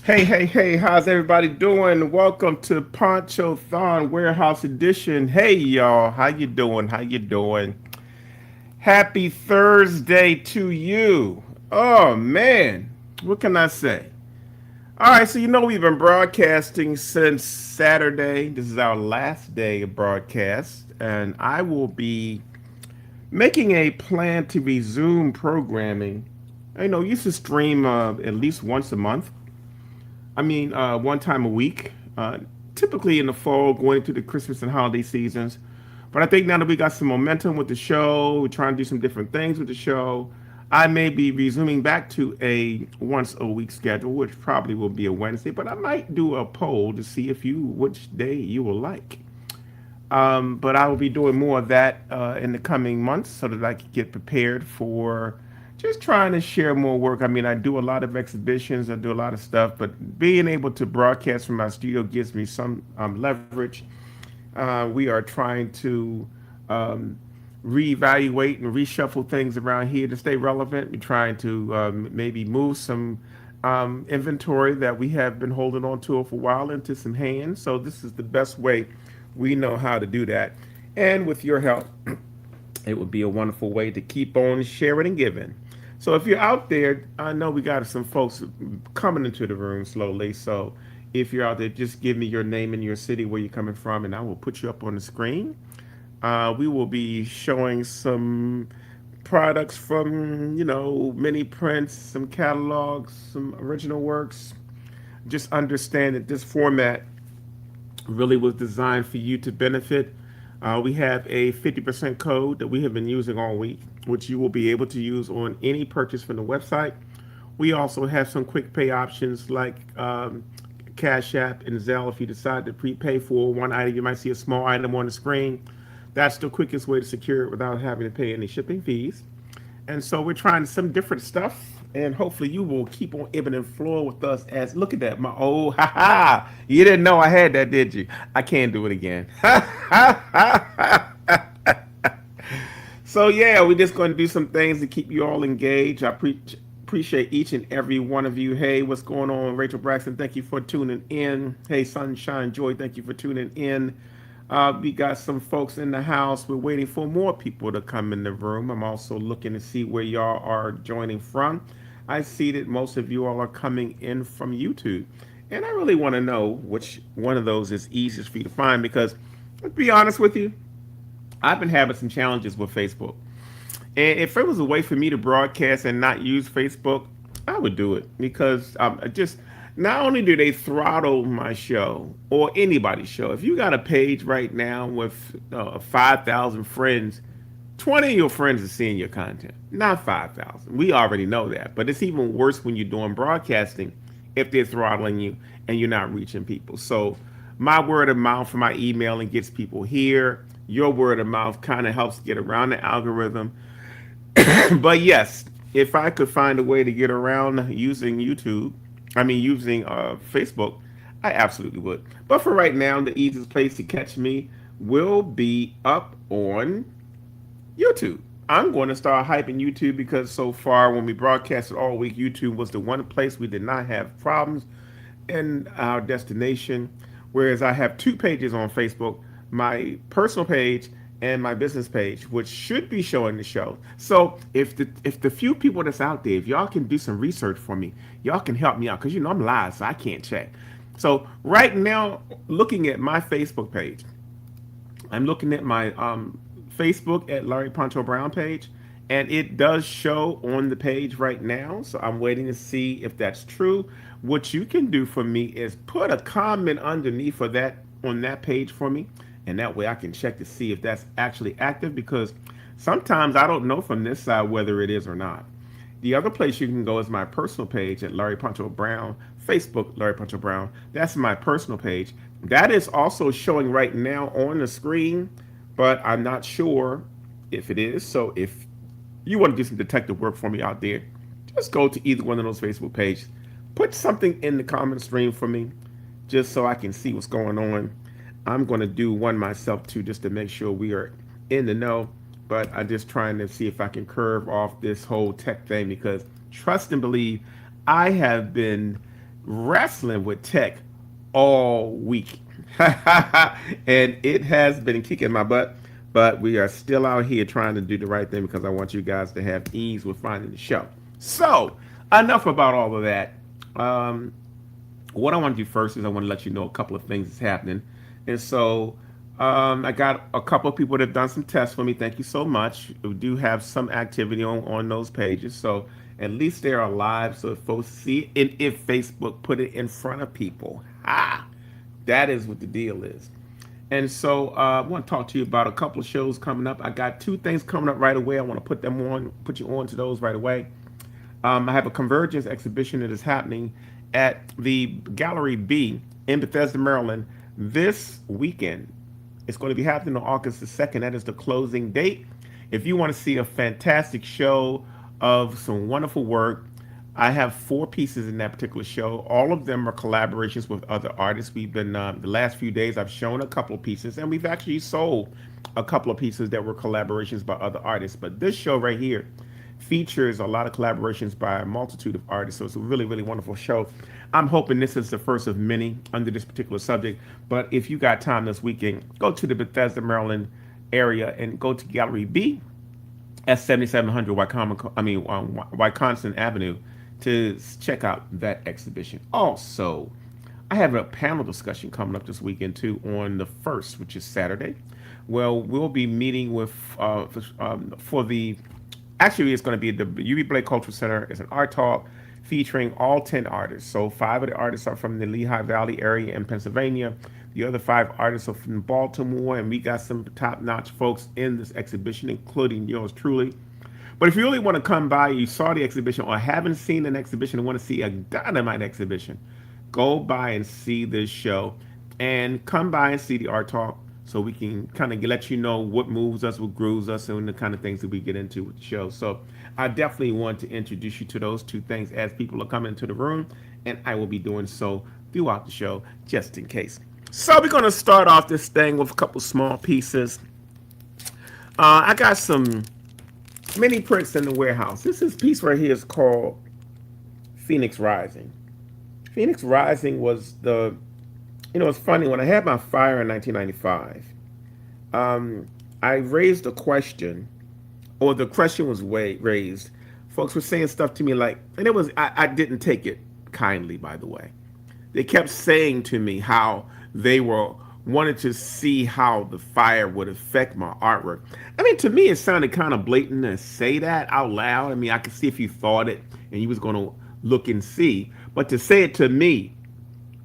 Hey, how's everybody doing? Welcome to PONCHOTHON Warehouse Edition. Hey, y'all, how you doing? How you doing? Happy Thursday to you. Oh, man, what can I say? All right, so we've been broadcasting since Saturday. This is our last day of broadcast, and I will be making a plan to resume programming. Used to stream at least once a month. One time a week, typically in the fall, going into the Christmas and holiday seasons. But I think now that we got some momentum with the show, we're trying to do some different things with the show. I may be resuming back to a once a week schedule, which probably will be a Wednesday. But I might do a poll to see if which day you will like. But I will be doing more of that in the coming months so that I can get prepared for just trying to share more work. I do a lot of exhibitions, I do a lot of stuff, but being able to broadcast from my studio gives me some leverage. We are trying to um, reevaluate and reshuffle things around here to stay relevant. We're trying to maybe move some inventory that we have been holding on to for a while into some hands. So this is the best way we know how to do that. And with your help, it would be a wonderful way to keep on sharing and giving. So if you're out there, I know we got some folks coming into the room slowly. So if you're out there, just give me your name and your city where you're coming from, and I will put you up on the screen. We will be showing some products from, mini prints, some catalogs, some original works. Just understand that this format really was designed for you to benefit. We have a 50% code that we have been using all week, which you will be able to use on any purchase from the website. We also have some quick pay options like Cash App and Zelle. If you decide to prepay for one item, you might see a small item on the screen. That's the quickest way to secure it without having to pay any shipping fees. And so we're trying some different stuff, and hopefully you will keep on ebbing and flowing with us. As look at that, my old ha ha! You didn't know I had that, did you? I can't do it again. So yeah, we're just going to do some things to keep you all engaged. Appreciate each and every one of you. Hey, what's going on, Rachel Braxton? Thank you for tuning in. Hey, Sunshine Joy, thank you for tuning in. We got some folks in the house. We're waiting for more people to come in the room. I'm also looking to see where y'all are joining from. I see that most of you all are coming in from YouTube. And I really want to know which one of those is easiest for you to find because, to be honest with you, I've been having some challenges with Facebook. And if it was a way for me to broadcast and not use Facebook, I would do it because just not only do they throttle my show or anybody's show, if you got a page right now with 5,000 friends, 20 of your friends are seeing your content, not 5,000. We already know that. But it's even worse when you're doing broadcasting if they're throttling you and you're not reaching people. So my word of mouth for my emailing gets people here. Your word of mouth kind of helps get around the algorithm. But yes, if I could find a way to get around using using Facebook, I absolutely would. But for right now, the easiest place to catch me will be up on YouTube. I'm going to start hyping YouTube because so far, when we broadcasted all week, YouTube was the one place we did not have problems in our destination. Whereas I have two pages on Facebook, my personal page and my business page, which should be showing the show. So if the few people that's out there, if y'all can do some research for me, y'all can help me out because I'm live, so I can't check. So right now, looking at my Facebook page, I'm looking at my Facebook at Larry Poncho Brown page, and it does show on the page right now. So I'm waiting to see if that's true. What you can do for me is put a comment underneath for that on that page for me, and that way I can check to see if that's actually active because sometimes I don't know from this side whether it is or not. The other place you can go is my personal page at Larry Poncho Brown, Facebook Larry Poncho Brown. That's my personal page. That is also showing right now on the screen, but I'm not sure if it is. So if you want to do some detective work for me out there, just go to either one of those Facebook pages. Put something in the comment stream for me just so I can see what's going on. I'm going to do one myself too just to make sure we are in the know. But I'm just trying to see if I can curve off this whole tech thing because trust and believe, I have been wrestling with tech all week. And it has been kicking my butt, but we are still out here trying to do the right thing because I want you guys to have ease with finding the show. So, enough about all of that. Um, what I want to do first is I want to let you know a couple of things that's happening. And so I got a couple of people that have done some tests for me. Thank you so much. We do have some activity on those pages. So at least they're alive so if folks see it. And if Facebook put it in front of people, that is what the deal is. And so I want to talk to you about a couple of shows coming up. I got two things coming up right away. I want to put you on to those right away. I have a convergence exhibition that is happening at the Gallery B in Bethesda, Maryland this weekend. It's going to be happening on August the 2nd. That is the closing date. If you want to see a fantastic show of some wonderful work, I have four pieces in that particular show. All of them are collaborations with other artists. We've been, the last few days, I've shown a couple of pieces, and we've actually sold a couple of pieces that were collaborations by other artists. But this show right here features a lot of collaborations by a multitude of artists. So it's a really, really wonderful show. I'm hoping this is the first of many under this particular subject. But if you got time this weekend, go to the Bethesda, Maryland area and go to Gallery B at 7700 Wyconstant Avenue to check out that exhibition. Also, I have a panel discussion coming up this weekend too on the 1st, which is Saturday. Well, we'll be meeting with for the actually it's going to be at the UB Blake Cultural Center. It's an art talk featuring all 10 artists. So 5 of the artists are from the Lehigh Valley area in Pennsylvania. The other 5 artists are from Baltimore, and we got some top-notch folks in this exhibition, including yours truly. But if you really want to come by, you saw the exhibition or haven't seen an exhibition and want to see a dynamite exhibition, go by and see this show and come by and see the art talk so we can kind of let you know what moves us, what grooves us, and the kind of things that we get into with the show. So I definitely want to introduce you to those two things as people are coming into the room, and I will be doing so throughout the show just in case. So we're going to start off this thing with a couple small pieces. I got some mini prints in the warehouse. This piece right here is called Phoenix Rising. Phoenix Rising was it's funny, when I had my fire in 1995, I raised a question, or the question was raised. Folks were saying stuff to me like, and I didn't take it kindly, by the way. They kept saying to me how they wanted to see how the fire would affect my artwork. I mean, to me, it sounded kind of blatant to say that out loud. I mean, I could see if you thought it and you was going to look and see. But to say it to me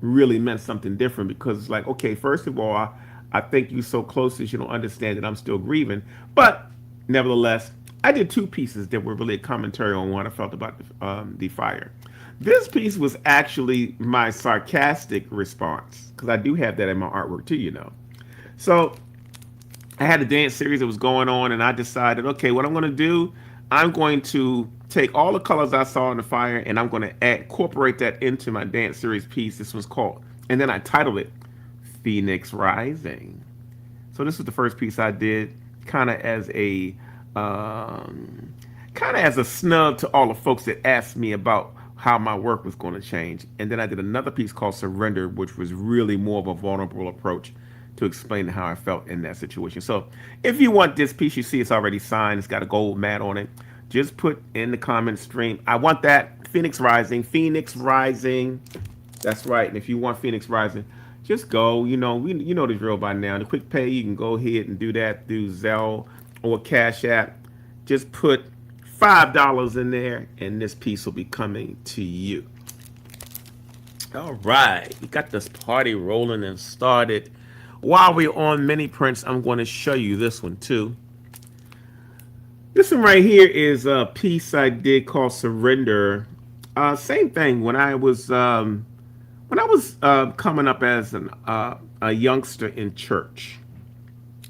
really meant something different, because it's like, okay, first of all, I think you so close that you don't understand that I'm still grieving. But nevertheless, I did 2 pieces that were really a commentary on what I felt about the fire. This piece was actually my sarcastic response, because I do have that in my artwork too. So I had a dance series that was going on, and I decided, okay, what I'm going to do, I'm going to take all the colors I saw in the fire, and I'm going to incorporate that into my dance series piece. This was called, and then I titled it Phoenix Rising. So this was the first piece I did, kind of as a snub to all the folks that asked me about how my work was going to change. And then I did another piece called Surrender, which was really more of a vulnerable approach to explain how I felt in that situation. So if you want this piece, you see it's already signed. It's got a gold mat on it. Just put in the comment stream, I want that Phoenix Rising, Phoenix Rising. That's right. And if you want Phoenix Rising, just go. You know the drill by now. The quick pay, you can go ahead and do that through Zelle or Cash App. Just put $5 in there, and this piece will be coming to you. All right, we got this party rolling and started. While we're on mini prints, I'm going to show you this one too. This one right here is a piece I did called Surrender. Same thing when I was coming up as a youngster in church.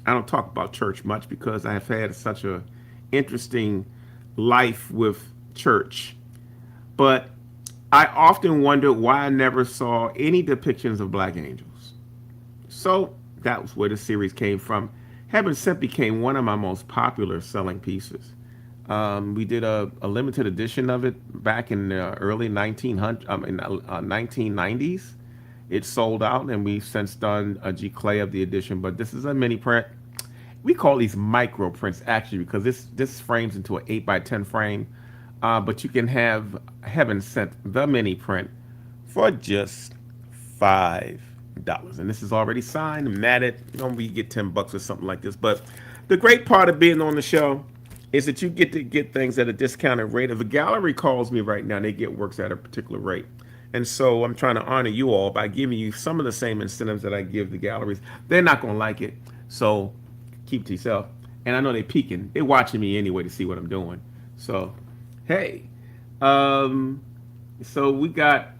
I don't talk about church much because I have had such a interesting life with church, but I often wondered why I never saw any depictions of black angels. So that was where the series came from. Heaven Sent became one of my most popular selling pieces. We did a limited edition of it back in the early 1900, in 1990s. It sold out, and we've since done a G Clay of the edition. But this is a mini print. We call these micro prints actually because this frames into an 8 by 10 frame. But you can have Heaven Sent the mini print for just $5, and this is already signed, matted. Normally you get $10 or something like this. But the great part of being on the show is that you get to get things at a discounted rate. If a gallery calls me right now, they get works at a particular rate. And so I'm trying to honor you all by giving you some of the same incentives that I give the galleries. They're not going to like it, so keep it to yourself. And I know they're peeking. They're watching me anyway to see what I'm doing. So, hey. So we got,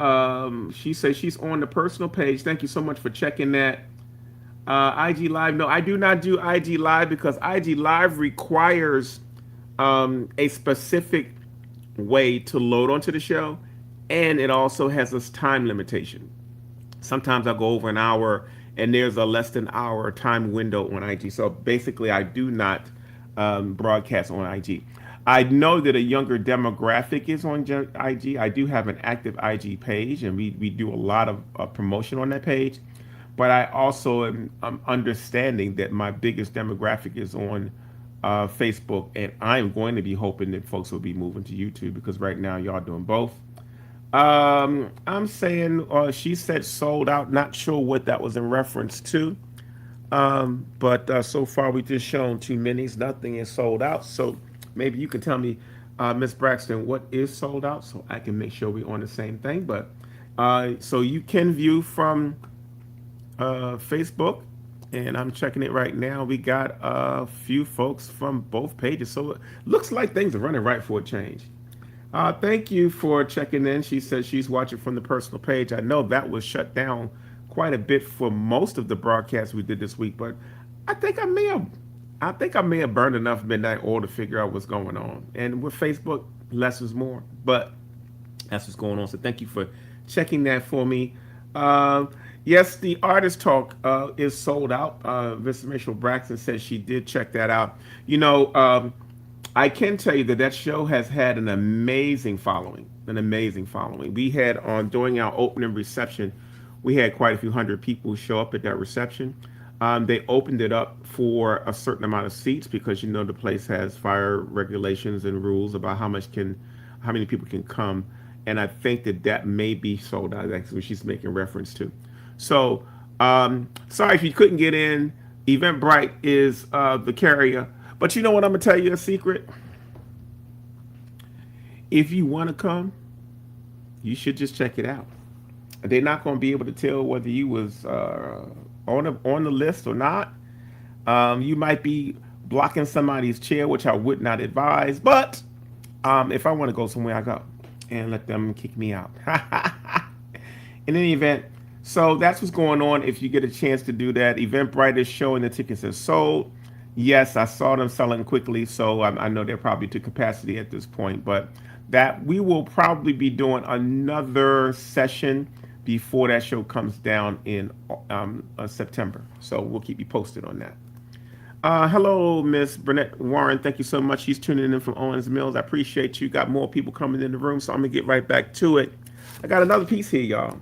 she says she's on the personal page. Thank you so much for checking that. IG Live. No, I do not do IG Live because IG Live requires a specific way to load onto the show, and it also has a time limitation. Sometimes I'll go over an hour, and there's a less than hour time window on IG. So basically, I do not broadcast on IG. I know that a younger demographic is on IG. I do have an active IG page, and we do a lot of promotion on that page. But I also am understanding that my biggest demographic is on Facebook, and I'm going to be hoping that folks will be moving to YouTube because right now y'all doing both. I'm saying she said sold out. Not sure what that was in reference to. But so far we just shown 2 minis. Nothing is sold out. So maybe you can tell me, Miss Braxton, what is sold out so I can make sure we're on the same thing. But so you can view from Facebook, and I'm checking it right now. We got a few folks from both pages. So it looks like things are running right for a change. Thank you for checking in. She says she's watching from the personal page. I know that was shut down quite a bit for most of the broadcasts we did this week, but I think I may have burned enough midnight oil to figure out what's going on. And with Facebook, less is more. But that's what's going on. So thank you for checking that for me. Yes, the Artist Talk is sold out. Miss Rachel Braxton says she did check that out. I can tell you that show has had an amazing following. We had during our opening reception, we had quite a few hundred people show up at that reception. They opened it up for a certain amount of seats because the place has fire regulations and rules about how many people can come, and I think that may be sold out. That's what she's making reference to. So sorry if you couldn't get in. Eventbrite is the carrier. But you know what? I'm going to tell you a secret. If you want to come, you should just check it out. They're not going to be able to tell whether you was on the list or not. You might be blocking somebody's chair, which I would not advise. But if I want to go somewhere, I go. And let them kick me out. In any event, so that's what's going on. If you get a chance to do that, Eventbrite is showing the tickets are sold. Yes, I saw them selling quickly, so I know they're probably to capacity at this point. But that we will probably be doing another session before that show comes down in September. So we'll keep you posted on that. Hello, Miss Burnett Warren. Thank you so much. She's tuning in from Owens Mills. I appreciate you. Got more people coming in the room, so I'm going to get right back to it. I got another piece here, y'all.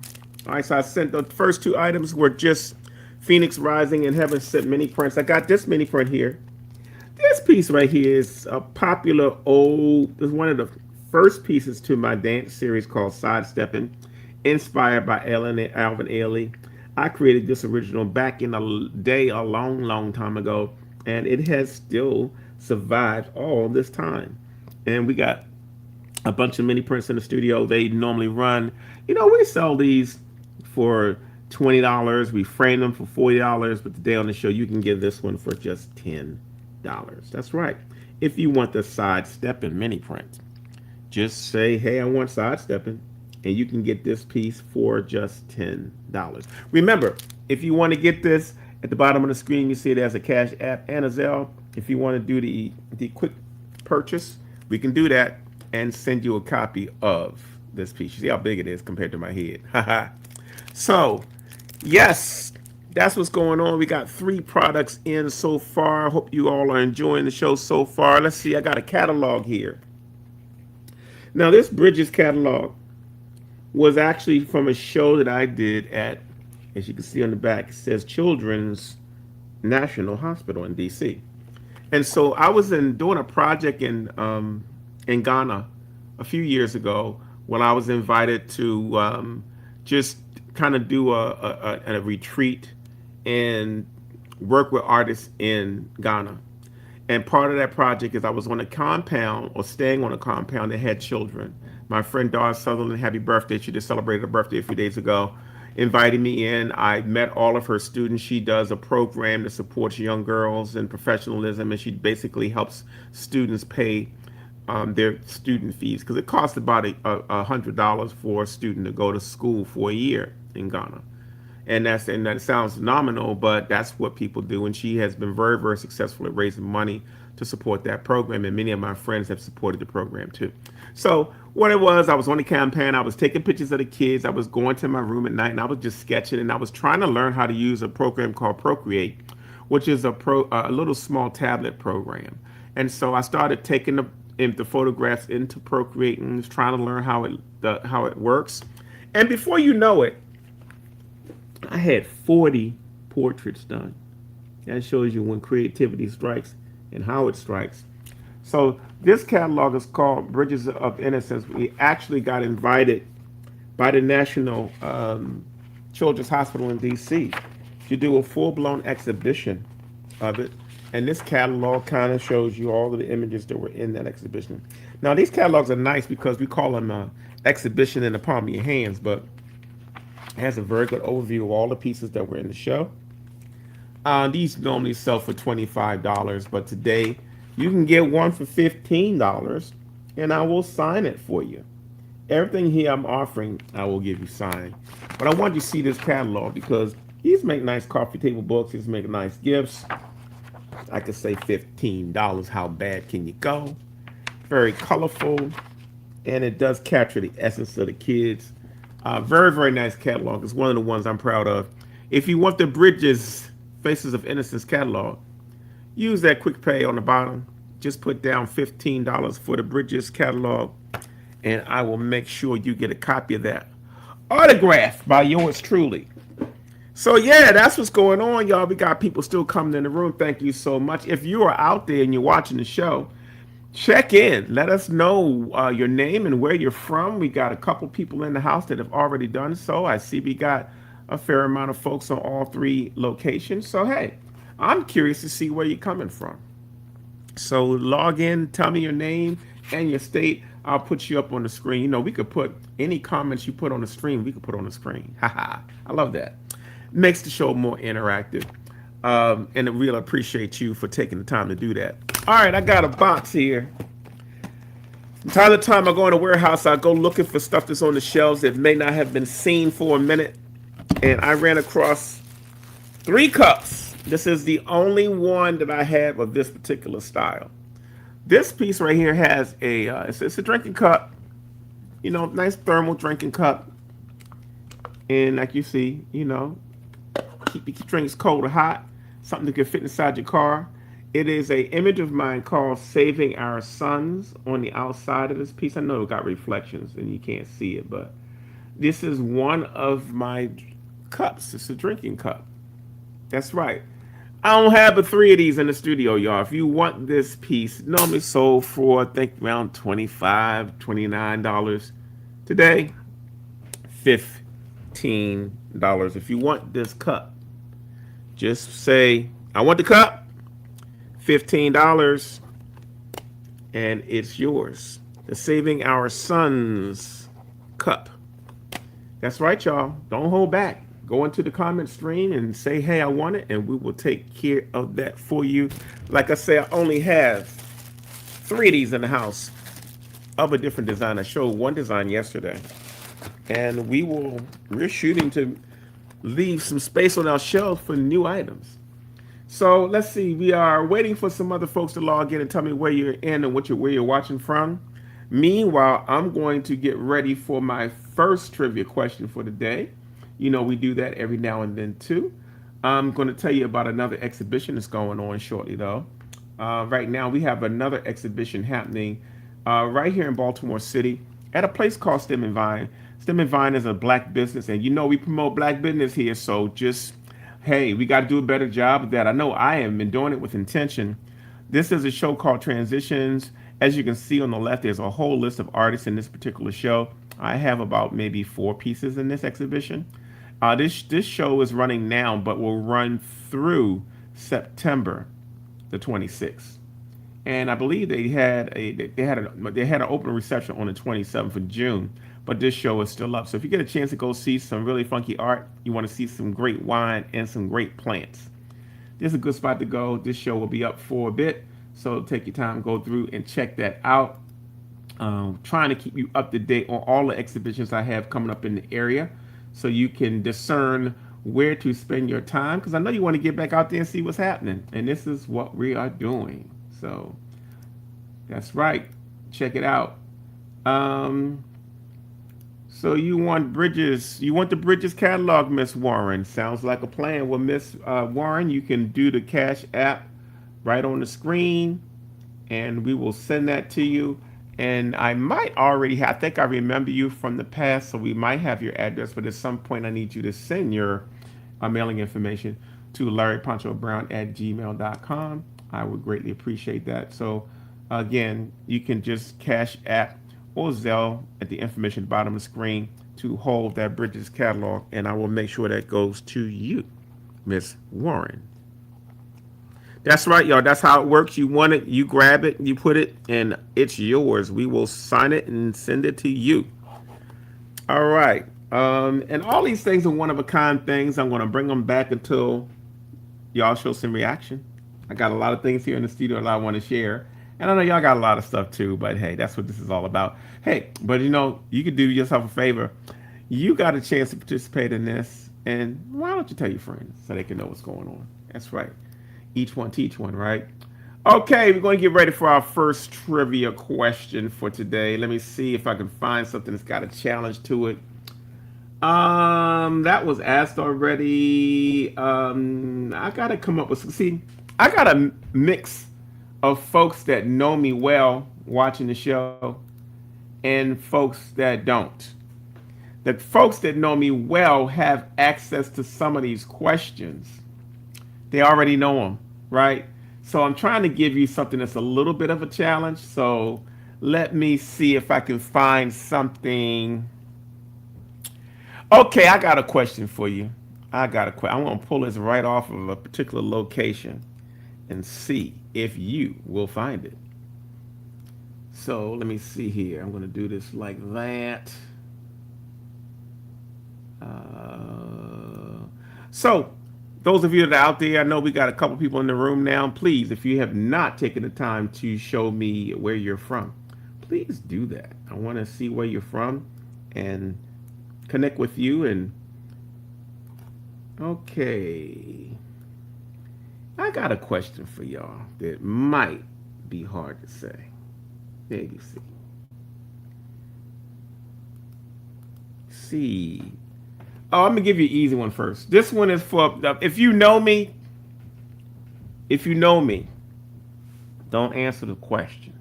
All right, so I sent the first 2 items were just Phoenix Rising and Heaven Sent mini prints. I got this mini print here. This piece right here is a popular it's one of the first pieces to my dance series called Sidestepping, inspired by Alvin Ailey. I created this original back in the day a long time ago, and it has still survived all this time. And we got a bunch of mini prints in the studio. They normally run, we sell these for $20. We frame them for $40, but today on the show you can get this one for just $10. That's right. If you want the Sidestepping mini print, just say, hey, I want Sidestepping, and you can get this piece for just $10. Remember, if you want to get this, at the bottom of the screen you see it as a Cash App and a Zelle. If you want to do the quick purchase, we can do that and send you a copy of this piece. You see how big it is compared to my head. So yes, that's what's going on. We got 3 products in so far. Hope you all are enjoying the show so far. Let's see, I got a catalog here. Now, this Bridges catalog was actually from a show that I did at, as you can see on the back, it says Children's National Hospital in DC. And so I was doing a project in Ghana a few years ago when I was invited to just kind of do a retreat and work with artists in Ghana. And part of that project is I was on a compound or staying on a compound that had children. My friend Dawn Sutherland, happy birthday. She just celebrated her birthday a few days ago. Invited me in. I met all of her students. She does a program that supports young girls in professionalism, and she basically helps students pay their student fees because it costs about $100 for a student to go to school for a year in Ghana. And that sounds nominal, but that's what people do. And she has been very, very successful at raising money to support that program. And many of my friends have supported the program too. So what it was, I was on the campaign. I was taking pictures of the kids. I was going to my room at night and I was just sketching. And I was trying to learn how to use a program called Procreate, which is a little small tablet program. And so I started taking the photographs into Procreate and was trying to learn how it works. And before you know it, I had 40 portraits done. That shows you when creativity strikes and how it strikes. So this catalog is called Bridges of Innocence. We actually got invited by the National Children's Hospital in DC to do a full-blown exhibition of it. And this catalog kind of shows you all of the images that were in that exhibition. Now these catalogs are nice because we call them exhibition in the palm of your hands, but it has a very good overview of all the pieces that were in the show. These normally sell for $25, but today you can get one for $15 and I will sign it for you. Everything here I'm offering, I will give you signed. But I want you to see this catalog because these make nice coffee table books. These make nice gifts. I could say $15. How bad can you go? Very colorful, and it does capture the essence of the kids. Very, very nice catalog. It's one of the ones I'm proud of. If you want the Bridges Faces of Innocence catalog, use that quick pay on the bottom. Just put down $15 for the Bridges catalog, and I will make sure you get a copy of that. Autographed by yours truly. So yeah, that's what's going on, y'all. We got people still coming in the room. Thank you so much. If you are out there and you're watching the show, check in. Let us know your name and where you're from. We got a couple people in the house that have already done so. I see we got a fair amount of folks on all 3 locations. So hey, I'm curious to see where you're coming from. So log in, tell me your name and your state. I'll put you up on the screen. You know, we could put any comments you put on the stream, we could put on the screen. Haha, I love that. Makes the show more interactive. And I really appreciate you for taking the time to do that. All right, I got a box here. From time to time, I go in a warehouse. I go looking for stuff that's on the shelves that may not have been seen for a minute. And I ran across 3 cups. This is the only one that I have of this particular style. This piece right here has it's a drinking cup. You know, nice thermal drinking cup. And like you see, you know, keep your drinks cold or hot. Something that can fit inside your car. It is a image of mine called Saving Our Sons on the outside of this piece. I know it got reflections and you can't see it, but this is one of my cups. It's a drinking cup. That's right. I don't have but 3 of these in the studio, y'all. If you want this piece, normally sold for, I think, around $25, $29. Today, $15. If you want this cup, just say, I want the cup, $15, and it's yours. The Saving Our Sons cup. That's right, y'all. Don't hold back. Go into the comment stream and say, hey, I want it, and we will take care of that for you. Like I say, I only have 3 of these in the house of a different design. I showed one design yesterday, and we're shooting to leave some space on our shelf for new items. So let's see. We are waiting for some other folks to log in and tell me where you're in and where you're watching from. Meanwhile, I'm going to get ready for my first trivia question for the day. You know, we do that every now and then too. I'm going to tell you about another exhibition that's going on shortly, though. Right now, we have another exhibition happening right here in Baltimore City at a place called Stem and Vine. Stem and Vine is a black business, and you know we promote black business here, so just hey, we got to do a better job of that. I know I have been doing it with intention. This is a show called Transitions. As you can see on the left, there's a whole list of artists in this particular show. I have about maybe 4 pieces in this exhibition. This show is running now, but will run through September the 26th. And I believe they had an open reception on the 27th of June, but this show is still up. So if you get a chance to go see some really funky art, you want to see some great wine and some great plants, this is a good spot to go. This show will be up for a bit, so take your time, go through and check that out. Trying to keep you up to date on all the exhibitions I have coming up in the area, so you can discern where to spend your time, because I know you want to get back out there and see what's happening, and this is what we are doing. So that's right, check it out. um, so you want the Bridges catalog, Miss Warren. Sounds like a plan. Well, Miss Warren, you can do the Cash App right on the screen, and we will send that to you. And I might already have, I think I remember you from the past, so we might have your address, but at some point I need you to send your mailing information to larryponchobrown@gmail.com. I would greatly appreciate that. So again, you can just Cash App or Zelle at the information at the bottom of the screen to hold that Bridges catalog, and I will make sure that goes to you, Miss Warren. That's right, y'all. That's how it works. You want it, you grab it, you put it, and it's yours. We will sign it and send it to you. All right. And all these things are one of a kind things. I'm going to bring them back until y'all show some reaction. I got a lot of things here in the studio that I want to share. And I know y'all got a lot of stuff too, but hey, that's what this is all about. Hey, but you know, you could do yourself a favor. You got a chance to participate in this, and why don't you tell your friends so they can know what's going on? That's right. Each one teach one, right? Okay, we're going to get ready for our first trivia question for today. Let me see if I can find something that's got a challenge to it. That was asked already. I gotta come up with, see, I got a mix of folks that know me well watching the show and folks that don't. The folks that know me well have access to some of these questions. They already know them, right? So I'm trying to give you something that's a little bit of a challenge. So let me see if I can find something. Okay, I got a question for you. I want to pull this right off of a particular location and see if you will find it. So let me see here. I'm going to do this like that. So those of you that are out there, I know we got a couple people in the room now. Please, if you have not taken the time to show me where you're from, please do that. I want to see where you're from and connect with you. And okay, I got a question for y'all that might be hard to say. Maybe see. See. Oh, I'm gonna give you an easy one first. This one is for if you know me. If you know me, don't answer the question.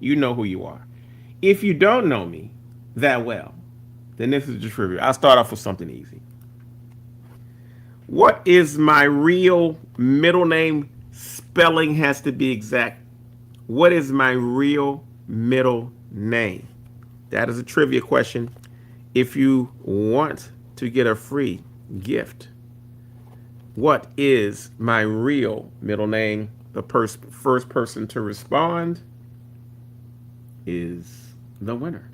You know who you are. If you don't know me that well, then this is the trivia. I'll start off with something easy. What is my real middle name? Spelling has to be exact. What is my real middle name? That is a trivia question. If you want to get a free gift, what is my real middle name? The first person to respond is the winner.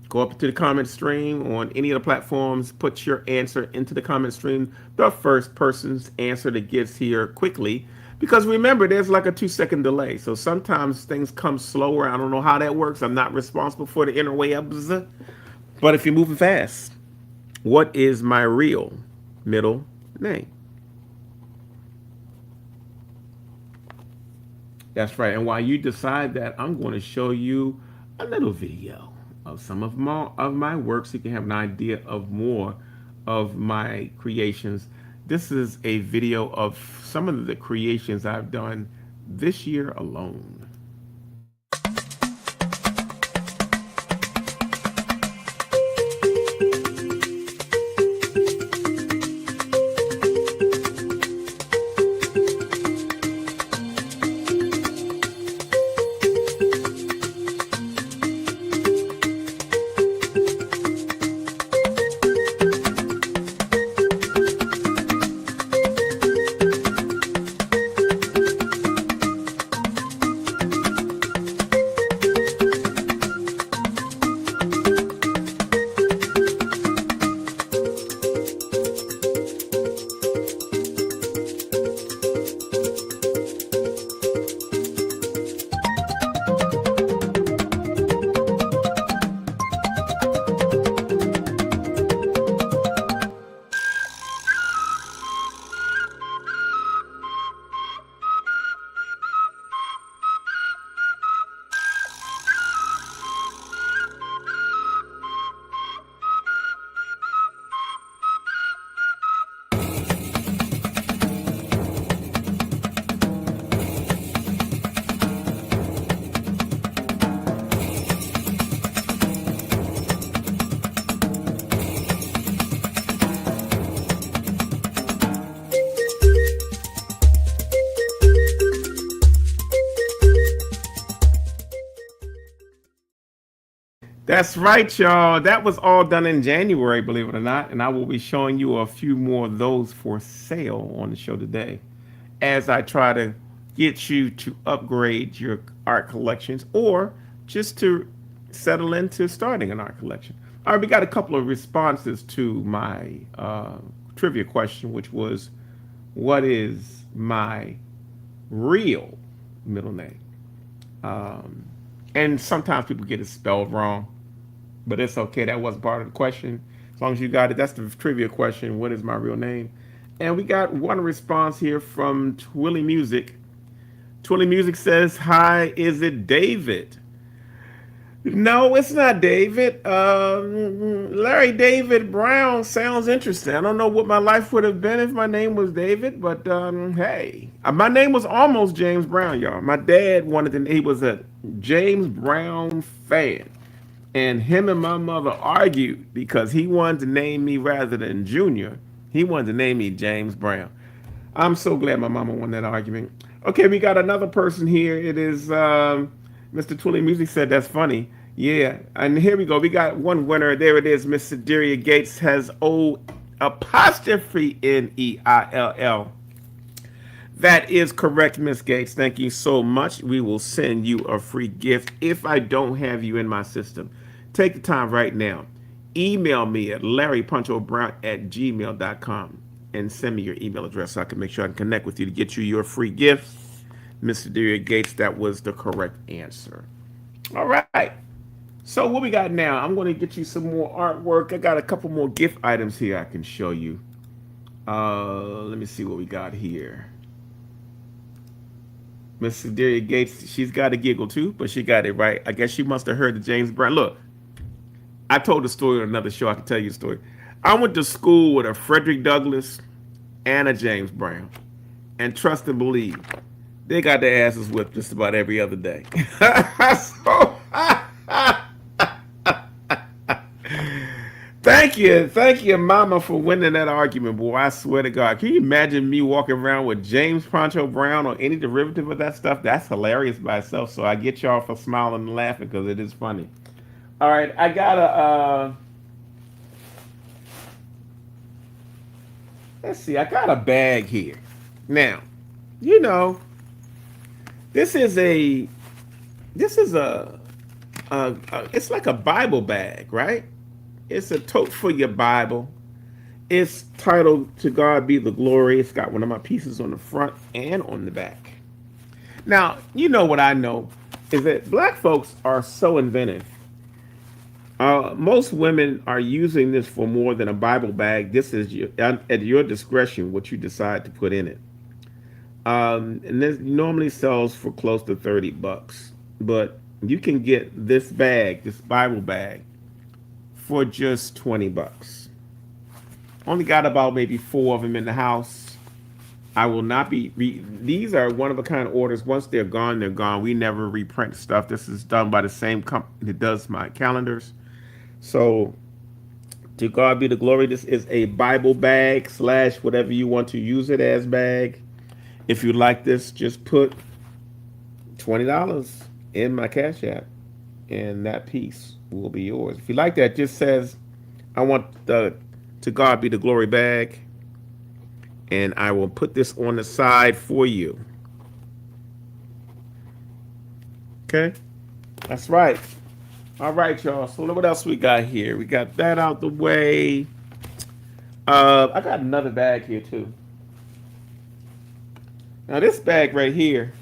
Go up to the comment stream on any of the platforms, put your answer into the comment stream. The first person's answer that gets here quickly, because remember, there's like a 2-second delay. So sometimes things come slower. I don't know how that works. I'm not responsible for the interwebs. But if you're moving fast, what is my real middle name? That's right. And while you decide that, I'm going to show you a little video of some of my work so you can have an idea of more of my creations. This is a video of some of the creations I've done this year alone. That's right, y'all. That was all done in January, believe it or not. And I will be showing you a few more of those for sale on the show today as I try to get you to upgrade your art collections or just to settle into starting an art collection. All right, we got a couple of responses to my trivia question, which was, what is my real middle name? And sometimes people get it spelled wrong, but it's okay. That wasn't part of the question. As long as you got it, that's the trivia question. What is my real name? And we got one response here from Twilly Music. Twilly Music says, hi, is it David? No, it's not David. Larry David Brown sounds interesting. I don't know what my life would have been if my name was David, but hey, my name was almost James Brown, y'all. My dad wanted to, he was a James Brown fan. And him and my mother argued because he wanted to name me rather than Junior. He wanted to name me James Brown. I'm so glad my mama won that argument. Okay, we got another person here. It is Mr. Twilly Music said that's funny. Yeah, and here we go. We got one winner. There it is. Miss Sedaria Gates has O apostrophe N-E-I-L-L. That is correct, Miss Gates. Thank you so much. We will send you a free gift if I don't have you in my system. Take the time right now. Email me at larrypunchovbrown@gmail.com and send me your email address so I can make sure I can connect with you to get you your free gift. Mr. Deria Gates, that was the correct answer. All right. So what we got now? I'm going to get you some more artwork. I got a couple more gift items here I can show you. Let me see what we got here. Miss Deria Gates, she's got a giggle too, but she got it right. I guess she must have heard the James Brown. Look, I told the story on another show. I can tell you a story. I went to school with a Frederick Douglass and a James Brown. And trust and believe, they got their asses whipped just about every other day. So, thank you, Mama, for winning that argument, boy. I swear to God. Can you imagine me walking around with James Poncho Brown or any derivative of that stuff? That's hilarious by itself. So I get y'all for smiling and laughing because it is funny. All right, I got a, let's see, I got a bag here. Now, you know, this is a it's like a Bible bag, right? It's a tote for your Bible. It's titled "To God Be the Glory." It's got one of my pieces on the front and on the back. Now, you know what I know is that black folks are so inventive. Most women are using this for more than a Bible bag. This is at your discretion what you decide to put in it. And this normally sells for close to $30, but you can get this bag, this Bible bag, for just $20. Only got about maybe four of them in the house. I will not be. These are one of a kind orders. Once they're gone, they're gone. We never reprint stuff. This is done by the same company that does my calendars. So, to God be the glory. This is a Bible bag slash whatever you want to use it as bag. If you like this, just put $20 in my Cash App, and that piece will be yours. If you like that, just says, I want the To God be the glory bag, and I will put this on the side for you. Okay? That's right. All right, y'all. So what else we got here? We got that out the way. I got another bag here too. Now this bag right here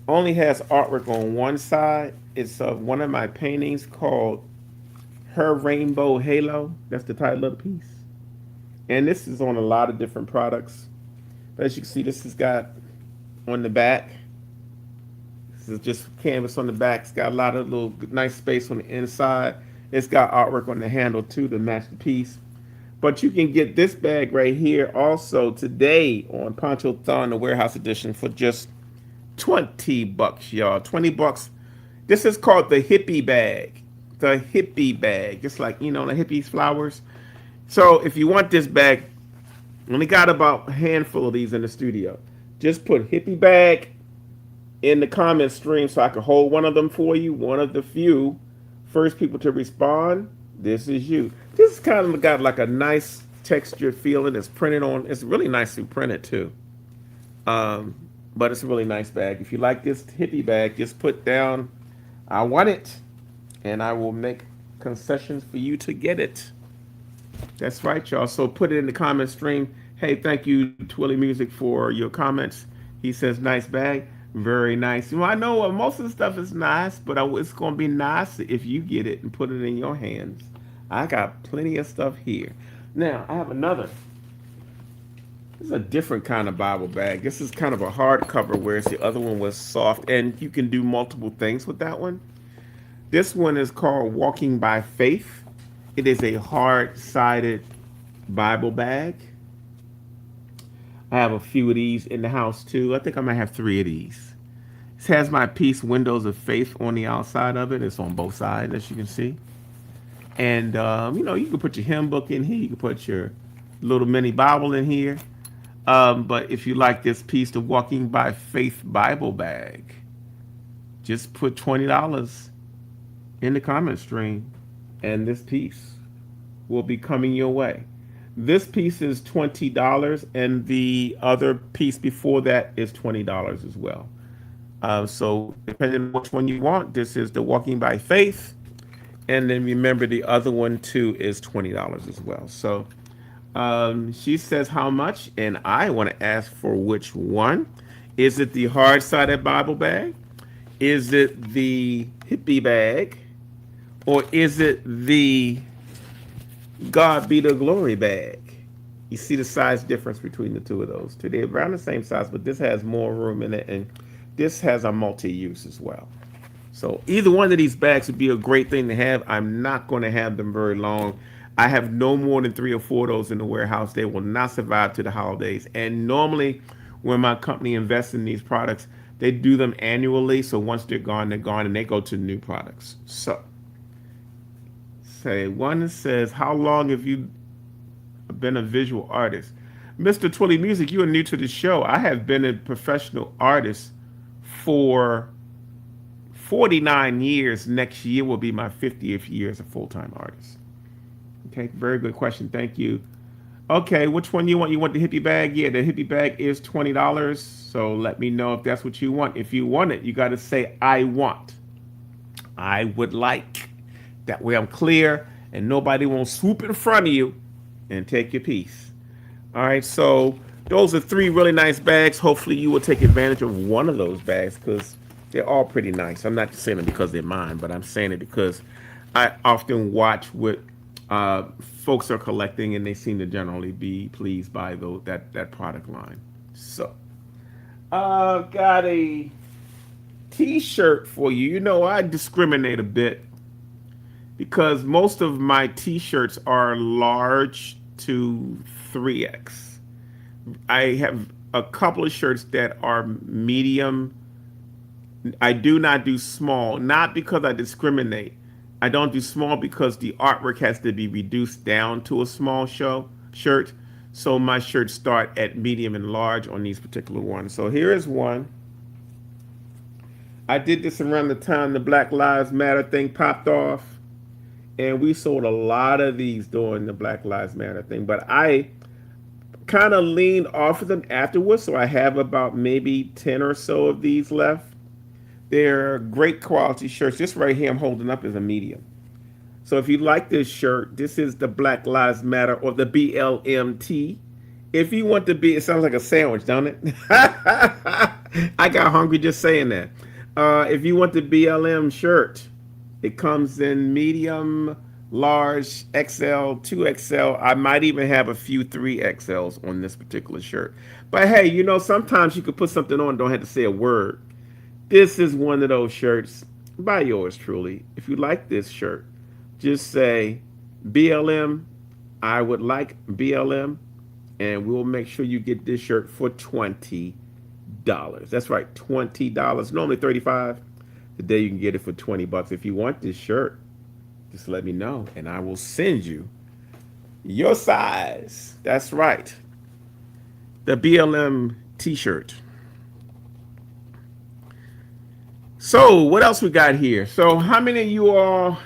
only has artwork on one side. It's of one of my paintings called Her Rainbow Halo. That's the title of the piece. And this is on a lot of different products. But as you can see, this has got on the back. This is just canvas on the back. It's got a lot of little nice space on the inside. It's got artwork on the handle too to match the piece. But you can get this bag right here also today on PONCHOTHON, the warehouse edition, for just $20, y'all. $20. This is called the hippie bag. The hippie bag. Just like, you know, the hippies flowers. So if you want this bag, only got about a handful of these in the studio. Just put hippie bag in the comment stream so I can hold one of them for you. One of the few first people to respond. This is you. This kind of got like a nice texture feeling. It's printed on. It's really nicely printed too. But it's a really nice bag. If you like this hippie bag, just put down, I want it, and I will make concessions for you to get it. That's right, y'all. So put it in the comment stream. Hey, thank you, Twilly Music, for your comments. He says, nice bag. Very nice. Well, I know most of the stuff is nice, but it's going to be nice if you get it and put it in your hands. I got plenty of stuff here. Now, I have another. This is a different kind of Bible bag. This is kind of a hardcover, whereas the other one was soft, and you can do multiple things with that one. This one is called Walking by Faith. It is a hard-sided Bible bag. I have a few of these in the house too. I think I might have three of these. This has my piece Windows of Faith on the outside of it. It's on both sides, as you can see. And, you know, you can put your hymn book in here. You can put your little mini Bible in here. But if you like this piece, the Walking by Faith Bible bag, just put $20 in the comment stream, and this piece will be coming your way. This piece is $20, and the other piece before that is $20 as well. So depending on which one you want, this is the Walking by Faith, and then remember the other one too is $20 as well. So she says how much, and I want to ask for which one. Is it the hard-sided Bible bag? Is it the hippie bag? Or is it the God be the glory bag? You see the size difference between the two of those two. They're around the same size, but this has more room in it, and this has a multi-use as well. So either one of these bags would be a great thing to have. I'm not going to have them very long. I have no more than 3 or 4 of those in the warehouse. They will not survive to the holidays. And normally when my company invests in these products, they do them annually. So once they're gone, and they go to new products. So say one says, how long have you been a visual artist? Mr. Twilly Music, you are new to the show. I have been a professional artist for 49 years. Next year will be my 50th year as a full-time artist. Okay, very good question. Thank you. Okay, which one you want? You want the hippie bag? Yeah, the hippie bag is $20. So let me know if that's what you want. If you want it, you got to say, I want. I would like. That way I'm clear and nobody won't swoop in front of you and take your piece. All right, so those are 3 really nice bags. Hopefully you will take advantage of one of those bags because they're all pretty nice. I'm not just saying it because they're mine, but I'm saying it because I often watch what folks are collecting, and they seem to generally be pleased by that product line. So, got a T-shirt for you. You know, I discriminate a bit because most of my T-shirts are large to 3X. I have a couple of shirts that are medium. I do not do small, not because I discriminate. I don't do small because the artwork has to be reduced down to a small shirt. So my shirts start at medium and large on these particular ones. So here is one. I did this around the time the Black Lives Matter thing popped off. And we sold a lot of these during the Black Lives Matter thing. But I kind of leaned off of them afterwards. So I have about maybe 10 or so of these left. They're great quality shirts. This right here I'm holding up is a medium. So if you like this shirt, this is the Black Lives Matter or the BLMT. If you want to be, it sounds like a sandwich, don't it? I got hungry just saying that. If you want the BLM shirt, it comes in medium, large, XL, 2XL. I might even have a few 3XLs on this particular shirt. But hey, you know, sometimes you could put something on and don't have to say a word. This is one of those shirts by yours truly. If you like this shirt, just say BLM, I would like BLM, and we'll make sure you get this shirt for $20. That's right, $20. Normally $35. Today you can get it for $20. If you want this shirt, just let me know and I will send you your size. That's right. The BLM t-shirt. So what else we got here? So how many of you all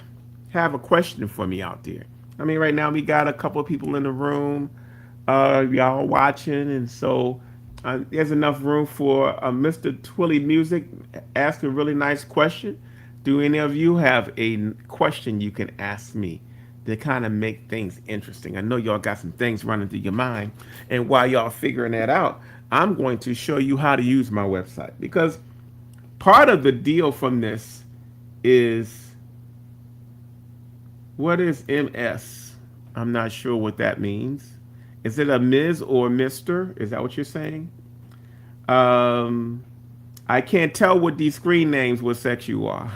have a question for me out there? I mean, right now we got a couple of people in the room, y'all watching, and so there's enough room for Mr. Twilly Music ask a really nice question. Do any of you have a question you can ask me to kind of make things interesting? I know y'all got some things running through your mind, and while y'all figuring that out, I'm going to show you how to use my website, because part of the deal from this is, what is MS? I'm not sure what that means. Is it a Ms. or Mr.? Is that what you're saying? I can't tell with these screen names what sex you are.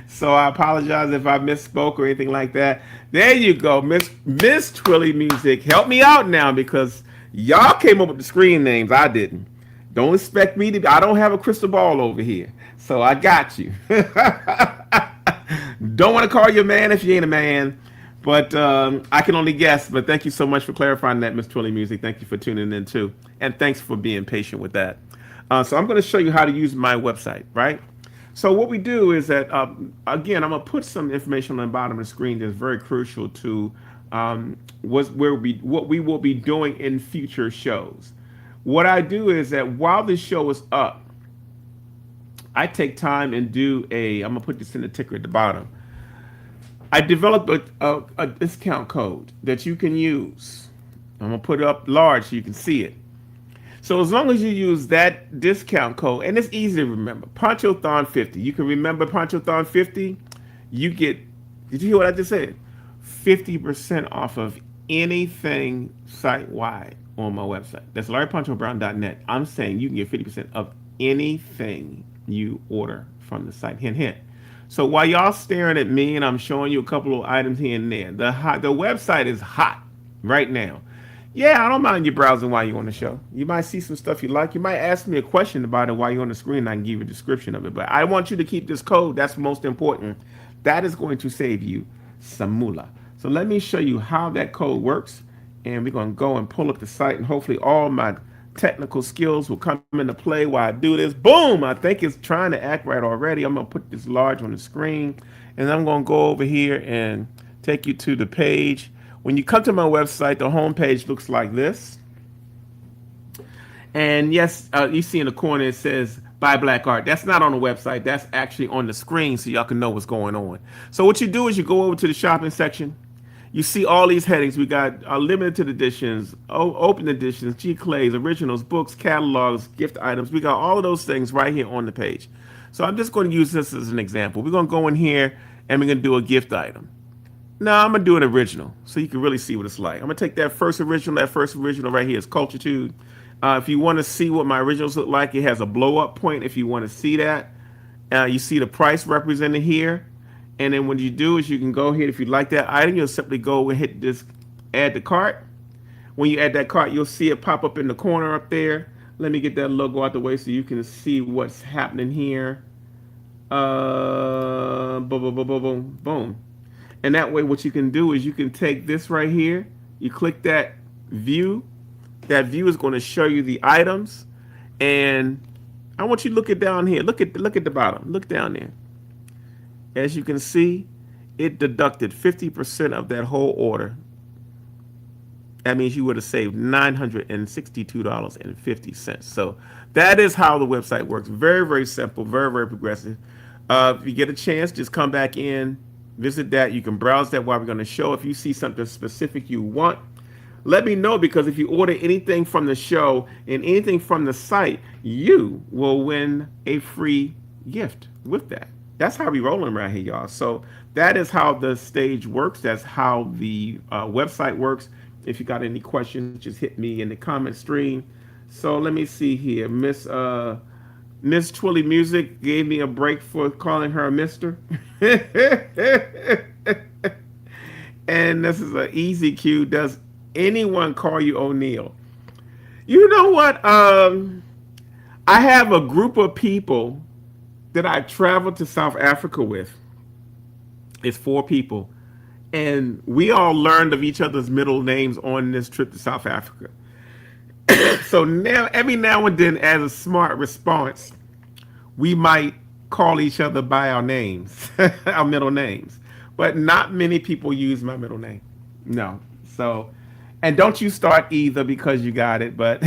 So I apologize if I misspoke or anything like that. There you go, Miss Twilly Music. Help me out now, because y'all came up with the screen names. I didn't. Don't expect me to. I don't have a crystal ball over here. So I got you. Don't want to call you a man if you ain't a man. But I can only guess. But thank you so much for clarifying that, Miss Twilly Music. Thank you for tuning in too. And thanks for being patient with that. So I'm going to show you how to use my website, right? So what we do is that, again, I'm going to put some information on the bottom of the screen that's very crucial to what we will be doing in future shows. What I do is that while this show is up, I take time and do I'm going to put this in the ticker at the bottom. I developed a discount code that you can use. I'm going to put it up large so you can see it. So as long as you use that discount code, and it's easy to remember, PONCHOTHON 50. You can remember PONCHOTHON 50. You get, did you hear what I just said? 50% off of anything site-wide on my website. That's LarryPonchoBrown.net. I'm saying you can get 50% of anything you order from the site. Hint, hint. So while y'all staring at me and I'm showing you a couple of items here and there, the website is hot right now. Yeah, I don't mind you browsing while you're on the show. You might see some stuff you like. You might ask me a question about it while you're on the screen, and I can give you a description of it. But I want you to keep this code. That's most important. That is going to save you some moolah. So let me show you how that code works. And we're going to go and pull up the site, and hopefully all my technical skills will come into play while I do this. Boom! I think it's trying to act right already. I'm going to put this large on the screen, and I'm going to go over here and take you to the page. When you come to my website, the home page looks like this. And yes, you see in the corner it says Buy Black Art. That's not on the website. That's actually on the screen so y'all can know what's going on. So what you do is you go over to the shopping section. You see all these headings. We got limited editions, open editions, G-Clays, originals, books, catalogs, gift items. We got all of those things right here on the page. So I'm just going to use this as an example. We're going to go in here and we're going to do a gift item. Now I'm going to do an original so you can really see what it's like. I'm going to take that first original. That first original right here is Cultured. If you want to see what my originals look like, it has a blow up point if you want to see that. You see the price represented here. And then what you do is you can go ahead, if you like that item, you'll simply go and hit this add to cart. When you add that cart, you'll see it pop up in the corner up there. Let me get that logo out the way so you can see what's happening here. Boom, boom, boom, boom, boom, boom. And that way, what you can do is you can take this right here. You click that view. That view is going to show you the items, and I want you to look it down here. Look at the bottom. Look down there. As you can see, it deducted 50% of that whole order. That means you would have saved $962.50. So that is how the website works. Very, very simple, very, very progressive. If you get a chance, just come back in, visit that. You can browse that while we're going to show. If you see something specific you want, let me know, because if you order anything from the show and anything from the site, you will win a free gift with that. That's how we rolling around here, y'all. So that is how the stage works. That's how the website works. If you got any questions, just hit me in the comment stream. So let me see here. Miss Twilly Music gave me a break for calling her Mister. And this is an easy cue. Does anyone call you O'Neill? You know what? I have a group of people that I traveled to South Africa with. It's 4 people. And we all learned of each other's middle names on this trip to South Africa. So now, every now and then, as a smart response, we might call each other by our names, our middle names. But not many people use my middle name. No. So, and don't you start either, because you got it. But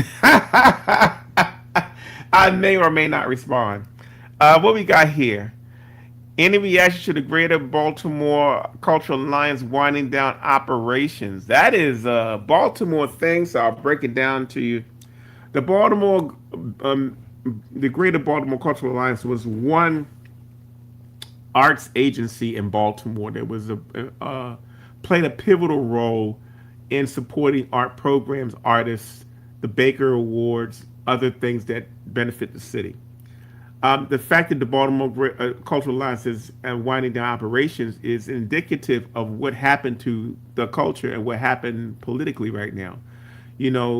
I may or may not respond. What we got here? Any reaction to the Greater Baltimore Cultural Alliance winding down operations? That is a Baltimore thing, so I'll break it down to you. The the Greater Baltimore Cultural Alliance was one arts agency in Baltimore that was played a pivotal role in supporting art programs, artists, the Baker Awards, other things that benefit the city. The fact that the Baltimore Cultural Alliance is winding down operations is indicative of what happened to the culture and what happened politically right now.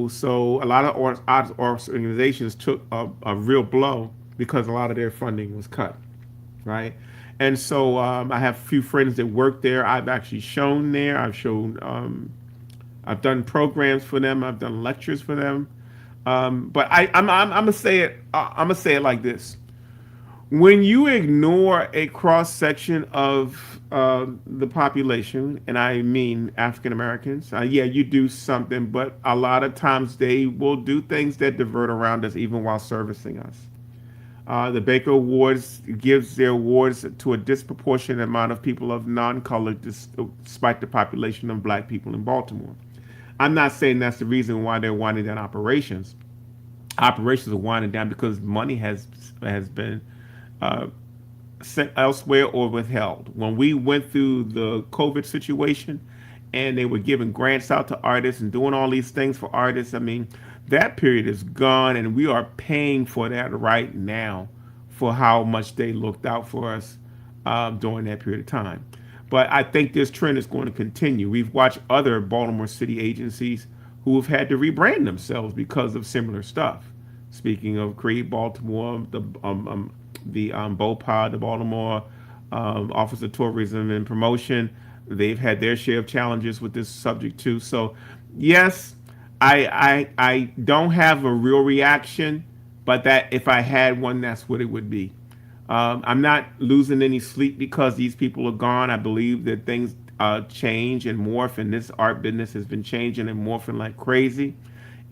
So a lot of arts organizations took a real blow because a lot of their funding was cut, right? And so I have a few friends that work there. I've actually shown there. I've done programs for them. I've done lectures for them. But I'm gonna say it. I'm gonna say it like this: when you ignore a cross section of the population, and I mean African Americans, yeah, you do something, but a lot of times they will do things that divert around us, even while servicing us. The Baker Awards gives their awards to a disproportionate amount of people of non-color, despite the population of black people in Baltimore. I'm not saying that's the reason why they're winding down operations. Operations are winding down because money has been sent elsewhere or withheld. When we went through the COVID situation and they were giving grants out to artists and doing all these things for artists, I mean, that period is gone, and we are paying for that right now for how much they looked out for us during that period of time. But I think this trend is going to continue. We've watched other Baltimore City agencies who have had to rebrand themselves because of similar stuff. Speaking of Create Baltimore, the BOPA, the Baltimore Office of Tourism and Promotion, they've had their share of challenges with this subject too. So, yes, I don't have a real reaction, but that if I had one, that's what it would be. I'm not losing any sleep because these people are gone. I believe that things change and morph, and this art business has been changing and morphing like crazy.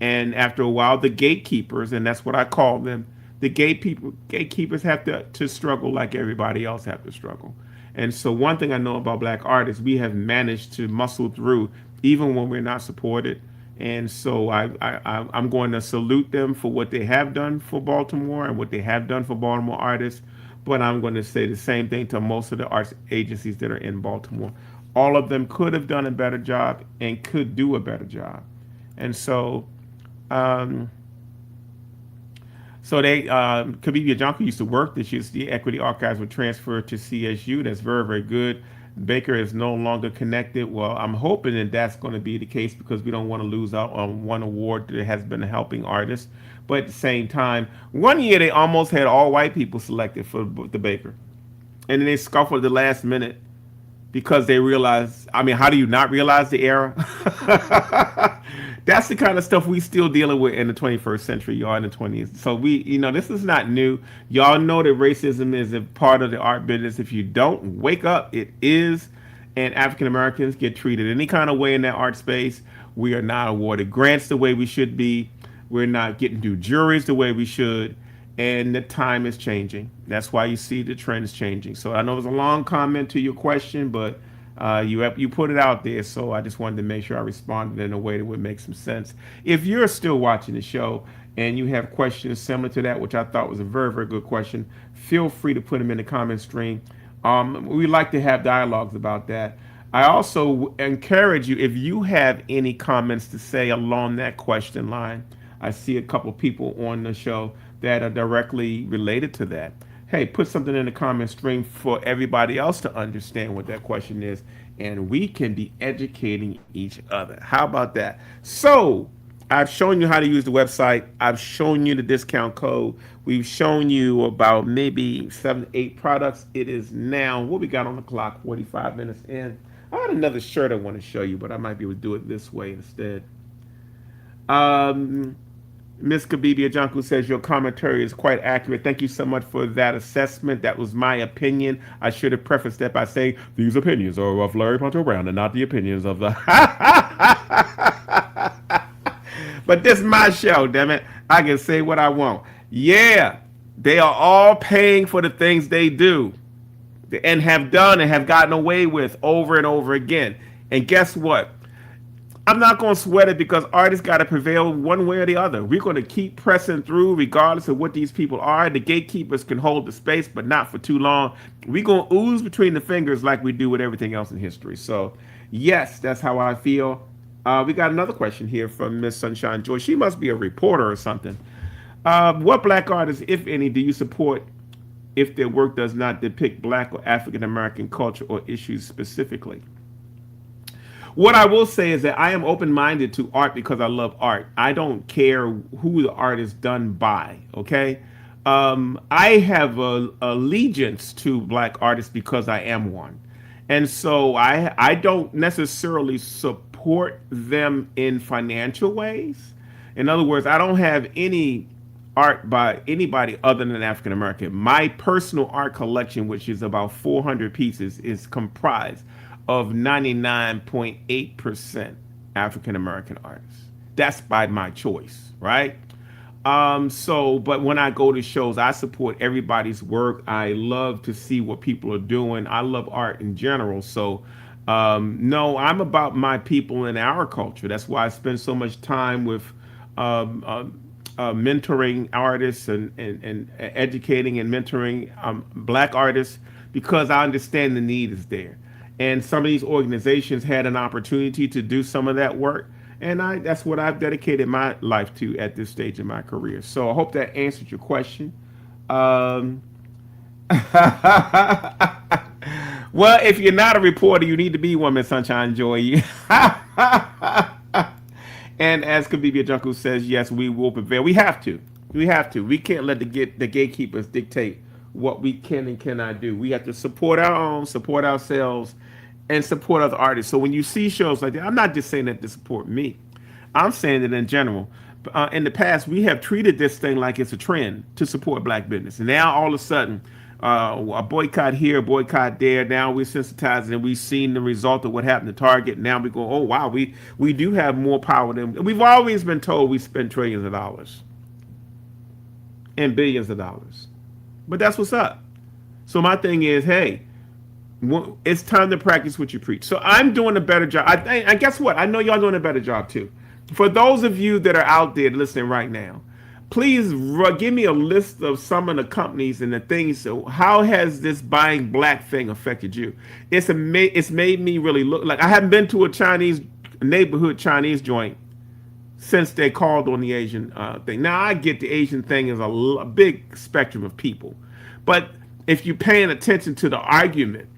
And after a while, the gatekeepers, and that's what I call them, the gatekeepers have to struggle like everybody else have to struggle. And so one thing I know about black artists, we have managed to muscle through even when we're not supported. And so I'm going to salute them for what they have done for Baltimore and what they have done for Baltimore artists. But I'm going to say the same thing to most of the arts agencies that are in Baltimore. All of them could have done a better job and could do a better job. And so So Khabib Junko used to work this year. The equity archives were transferred to CSU. That's very, very good. Baker is no longer connected. Well, I'm hoping that that's going to be the case because we don't want to lose out on one award that has been a helping artist. But at the same time, one year they almost had all white people selected for the Baker, and then they scuffled at the last minute because they realized. I mean, how do you not realize the era? That's the kind of stuff we still dealing with in the 21st century, y'all, in the 20th. So this is not new. Y'all know that racism is a part of the art business. If you don't wake up, it is. And African Americans get treated any kind of way in that art space. We are not awarded grants the way we should be. We're not getting through juries the way we should. And the time is changing. That's why you see the trends changing. So I know it was a long comment to your question, but you put it out there, so I just wanted to make sure I responded in a way that would make some sense. If you're still watching the show and you have questions similar to that, which I thought was a very, very good question, feel free to put them in the comment stream. We like to have dialogues about that. I also encourage you, if you have any comments to say along that question line, I see a couple people on the show that are directly related to that. Hey, put something in the comment stream for everybody else to understand what that question is, and we can be educating each other. How about that? So, I've shown you how to use the website. I've shown you the discount code. We've shown you about maybe 7 to 8 products. It is now, what we got on the clock, 45 minutes in. I had another shirt I want to show you, but I might be able to do it this way instead. Miss Kabibia Junku says your commentary is quite accurate. Thank you so much for that assessment. That was my opinion. I should have prefaced that by saying these opinions are of Larry Poncho Brown and not the opinions of the. But this is my show, damn it. I can say what I want. Yeah, they are all paying for the things they do and have done and have gotten away with over and over again. And guess what? I'm not going to sweat it because artists got to prevail one way or the other. We're going to keep pressing through regardless of what these people are. The gatekeepers can hold the space, but not for too long. We're going to ooze between the fingers like we do with everything else in history. So, yes, that's how I feel. We got another question here from Miss Sunshine Joy. She must be a reporter or something. What black artists, if any, do you support if their work does not depict black or African American culture or issues specifically? What I will say is that I am open-minded to art because I love art. I don't care who the art is done by, okay? I have a allegiance to black artists because I am one. And so I don't necessarily support them in financial ways. In other words, I don't have any art by anybody other than African American. My personal art collection, which is about 400 pieces, is comprised of 99.8% African American artists. That's by my choice, right? But when I go to shows, I support everybody's work. I love to see what people are doing. I love art in general. So, no, I'm about my people and our culture. That's why I spend so much time with mentoring artists and educating and mentoring black artists because I understand the need is there. And some of these organizations had an opportunity to do some of that work. And that's what I've dedicated my life to at this stage in my career. So I hope that answered your question. Well, if you're not a reporter, you need to be one, Miss Sunshine Joy. And as Kabibia Junko says, yes, we will prevail. We have to. We have to. We can't let the gatekeepers dictate what we can and cannot do. We have to support our own, support ourselves, and support other artists. So when you see shows like that, I'm not just saying that to support me. I'm saying that in general. In the past, we have treated this thing like it's a trend to support black business. And now all of a sudden, a boycott here, boycott there. Now we're sensitized and we've seen the result of what happened to Target. Now we go, oh, wow, we do have more power than we've always been told we spend trillions of dollars and billions of dollars. But that's what's up. So my thing is, hey, it's time to practice what you preach. So I'm doing a better job. I guess what? I know y'all doing a better job too. For those of you that are out there listening right now, please give me a list of some of the companies and the things. So how has this buying black thing affected you? It's made me really look like I haven't been to a neighborhood Chinese joint since they called on the Asian thing. Now I get the Asian thing is a big spectrum of people, but if you're paying attention to the argument,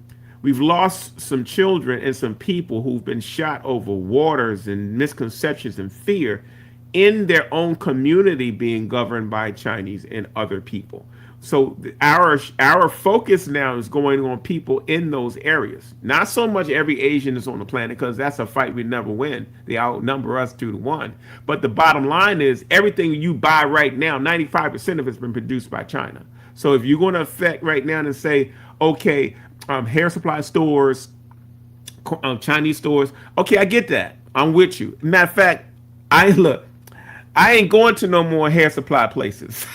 we've lost some children and some people who've been shot over waters and misconceptions and fear in their own community being governed by Chinese and other people. So our focus now is going on people in those areas. Not so much every Asian is on the planet because that's a fight we never win. They outnumber us 2-1. But the bottom line is everything you buy right now, 95% of it's been produced by China. So if you're going to affect right now and say, okay, hair supply stores, Chinese stores, okay, I get that. I'm with you. Matter of fact, I ain't going to no more hair supply places.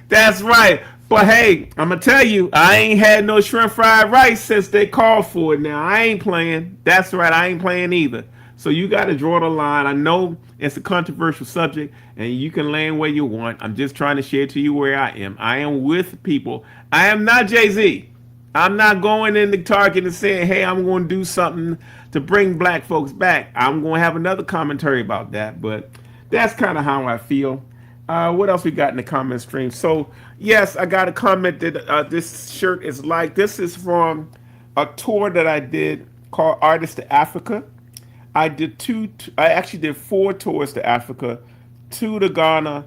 That's right. But hey, I'm gonna tell you, I ain't had no shrimp fried rice since they called for it. Now I ain't playing. That's right, I ain't playing either. So you got to draw the line. I know it's a controversial subject, and you can land where you want. I'm just trying to share to you where I am. I am with people. I am not Jay-Z. I'm not going into Target and saying, hey, I'm going to do something to bring black folks back. I'm going to have another commentary about that, but that's kind of how I feel. What else we got in the comment stream? So, yes, I got a comment that this shirt is like. This is from a tour that I did called Artists to Africa. I actually did 4 tours to Africa, 2 to Ghana,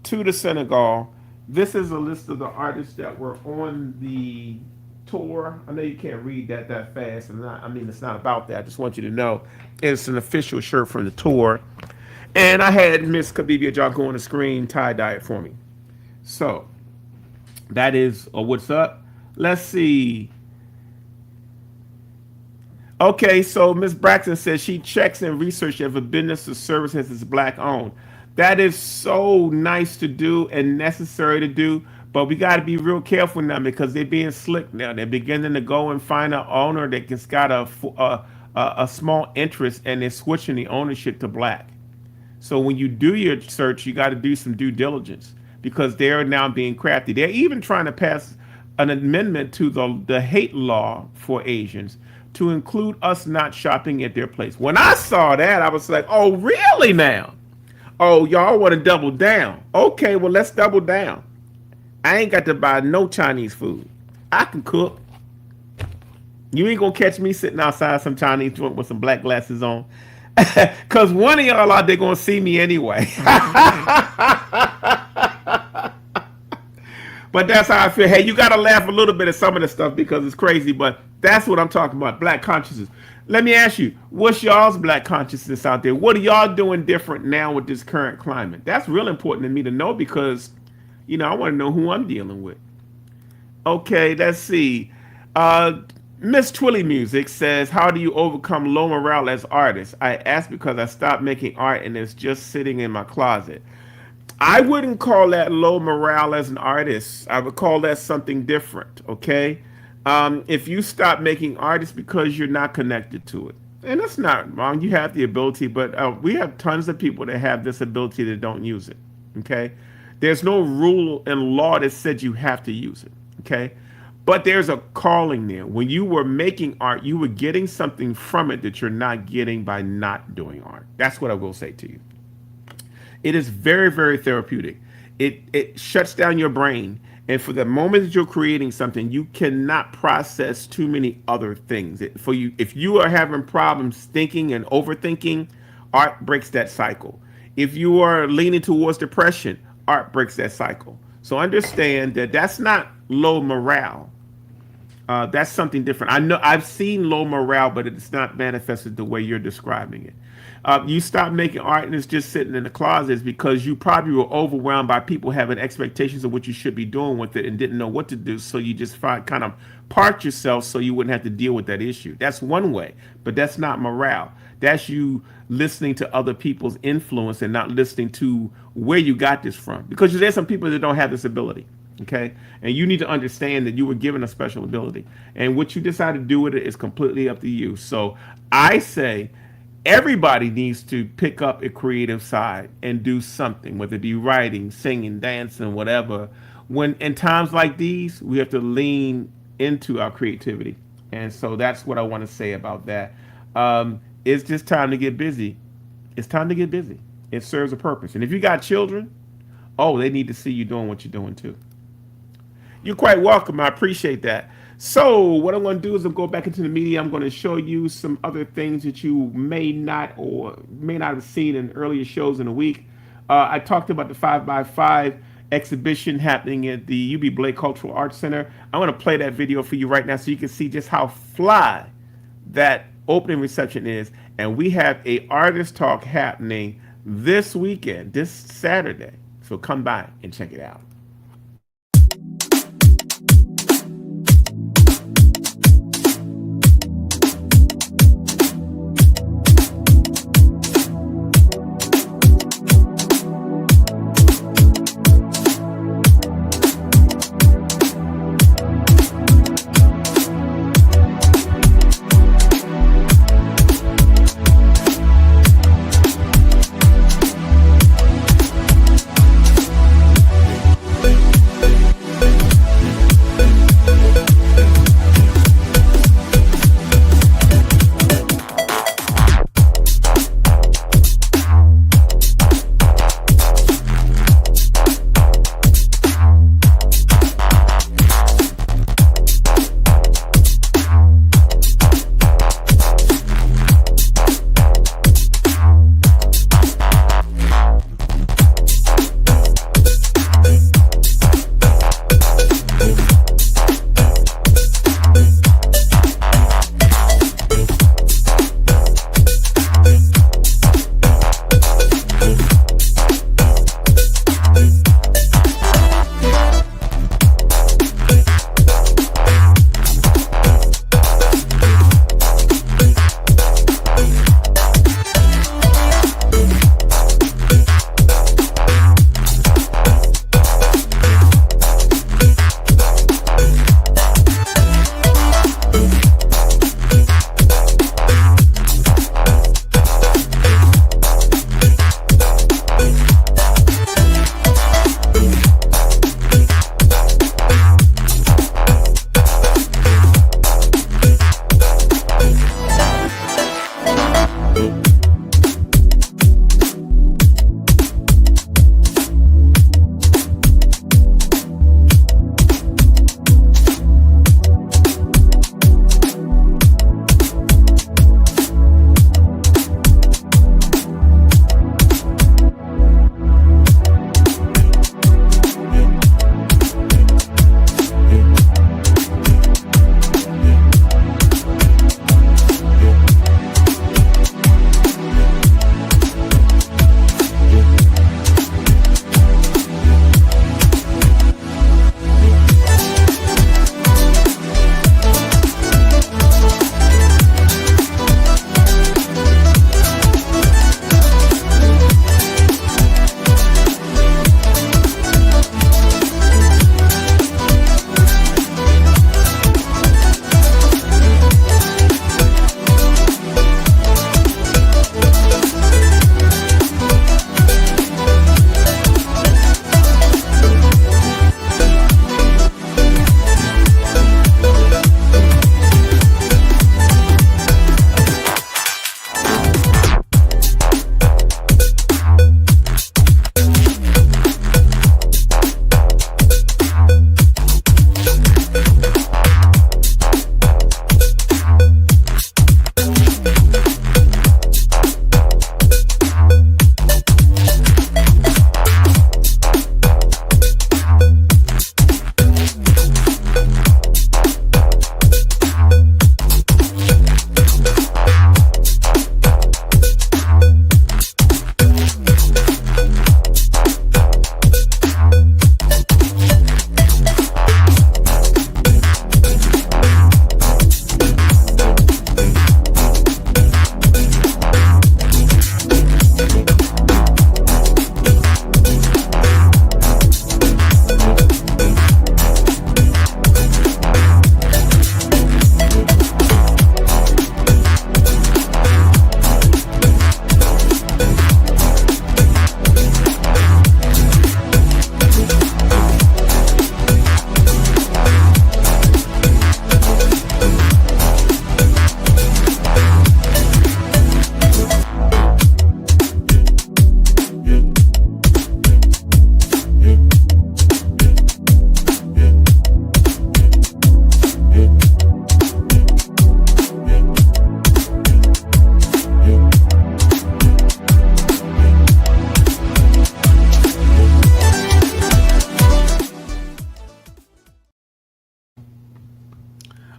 2 to Senegal. This is a list of the artists that were on the tour. I know you can't read that fast, and it's not about that. I just want you to know it's an official shirt from the tour. And I had Miss Kabibia Jaco on the screen tie-dye it for me. So that is what's up. Let's see. Okay, so Miss Braxton says she checks and research if a business or service is black owned. That is so nice to do and necessary to do, but we got to be real careful now because they're being slick now. They're beginning to go and find an owner that's got a small interest, and they're switching the ownership to black. So when you do your search, you got to do some due diligence because they're now being crafty. They're even trying to pass an amendment to the hate law for Asians to include us not shopping at their place. When I saw that, I was like, oh, really now? Oh, y'all want to double down? Okay, well, let's double down. I ain't got to buy no Chinese food. I can cook. You ain't going to catch me sitting outside some Chinese joint with some black glasses on. Because one of y'all out there going to see me anyway. But that's how I feel. Hey, you got to laugh a little bit at some of the stuff because it's crazy, but that's what I'm talking about, black consciousness. Let me ask you, what's y'all's black consciousness out there? What are y'all doing different now with this current climate? That's real important to me to know because, I want to know who I'm dealing with. Okay, let's see. Miss Twilly Music says, how do you overcome low morale as artists? I ask because I stopped making art and it's just sitting in my closet. I wouldn't call that low morale as an artist. I would call that something different, okay? If you stop making art, it's because you're not connected to it. And that's not wrong. You have the ability, but we have tons of people that have this ability that don't use it, okay? There's no rule in law that said you have to use it, okay? But there's a calling there. When you were making art, you were getting something from it that you're not getting by not doing art. That's what I will say to you. It is very, very therapeutic. It shuts down your brain. And for the moment that you're creating something, you cannot process too many other things. If you are having problems thinking and overthinking, art breaks that cycle. If you are leaning towards depression, art breaks that cycle. So understand that that's not low morale. That's something different. I know I've seen low morale, but it's not manifested the way you're describing it. You stop making art and it's just sitting in the closets because you probably were overwhelmed by people having expectations of what you should be doing with it and didn't know what to do. So you just kind of parked yourself so you wouldn't have to deal with that issue. That's one way, but that's not morale. That's you listening to other people's influence and not listening to where you got this from. Because there's some people that don't have this ability. Okay, and you need to understand that you were given a special ability, and what you decide to do with it is completely up to you. So I say everybody needs to pick up a creative side and do something, whether it be writing, singing, dancing, whatever. When in times like these, we have to lean into our creativity. And so that's what I want to say about that. It's just time to get busy. It's time to get busy. It serves a purpose. And if you got children, oh, they need to see you doing what you're doing too. You're quite welcome. I appreciate that. So what I'm going to do is I'm go back into the media. I'm going to show you some other things that you may not have seen in earlier shows in the week. I talked about the 5x5 exhibition happening at the UB Blake Cultural Arts Center. I'm going to play that video for you right now so you can see just how fly that opening reception is. And we have a artist talk happening this weekend, this Saturday. So come by and check it out.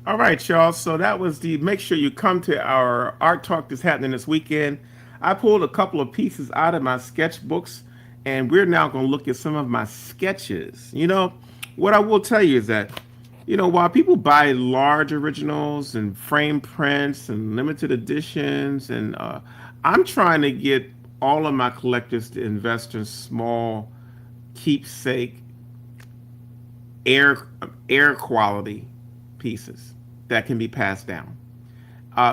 All right, y'all. So that was the make sure you come to our art talk that's happening this weekend. I pulled a couple of pieces out of my sketchbooks, and we're now going to look at some of my sketches. What I will tell you is that, while people buy large originals and frame prints and limited editions, and I'm trying to get all of my collectors to invest in small keepsake air air quality pieces that can be passed down.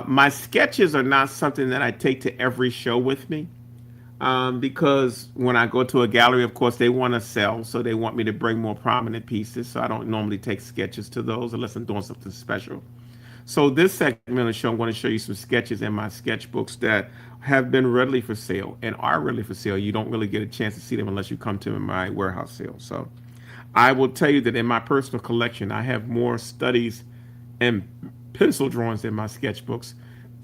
My sketches are not something that I take to every show with me, because when I go to a gallery, of course, they want to sell, so they want me to bring more prominent pieces. So I don't normally take sketches to those unless I'm doing something special. So this segment of the show, I'm going to show you some sketches in my sketchbooks that have been readily for sale and are readily for sale. You don't really get a chance to see them unless you come to my warehouse sale. So I will tell you that in my personal collection, I have more studies and pencil drawings in my sketchbooks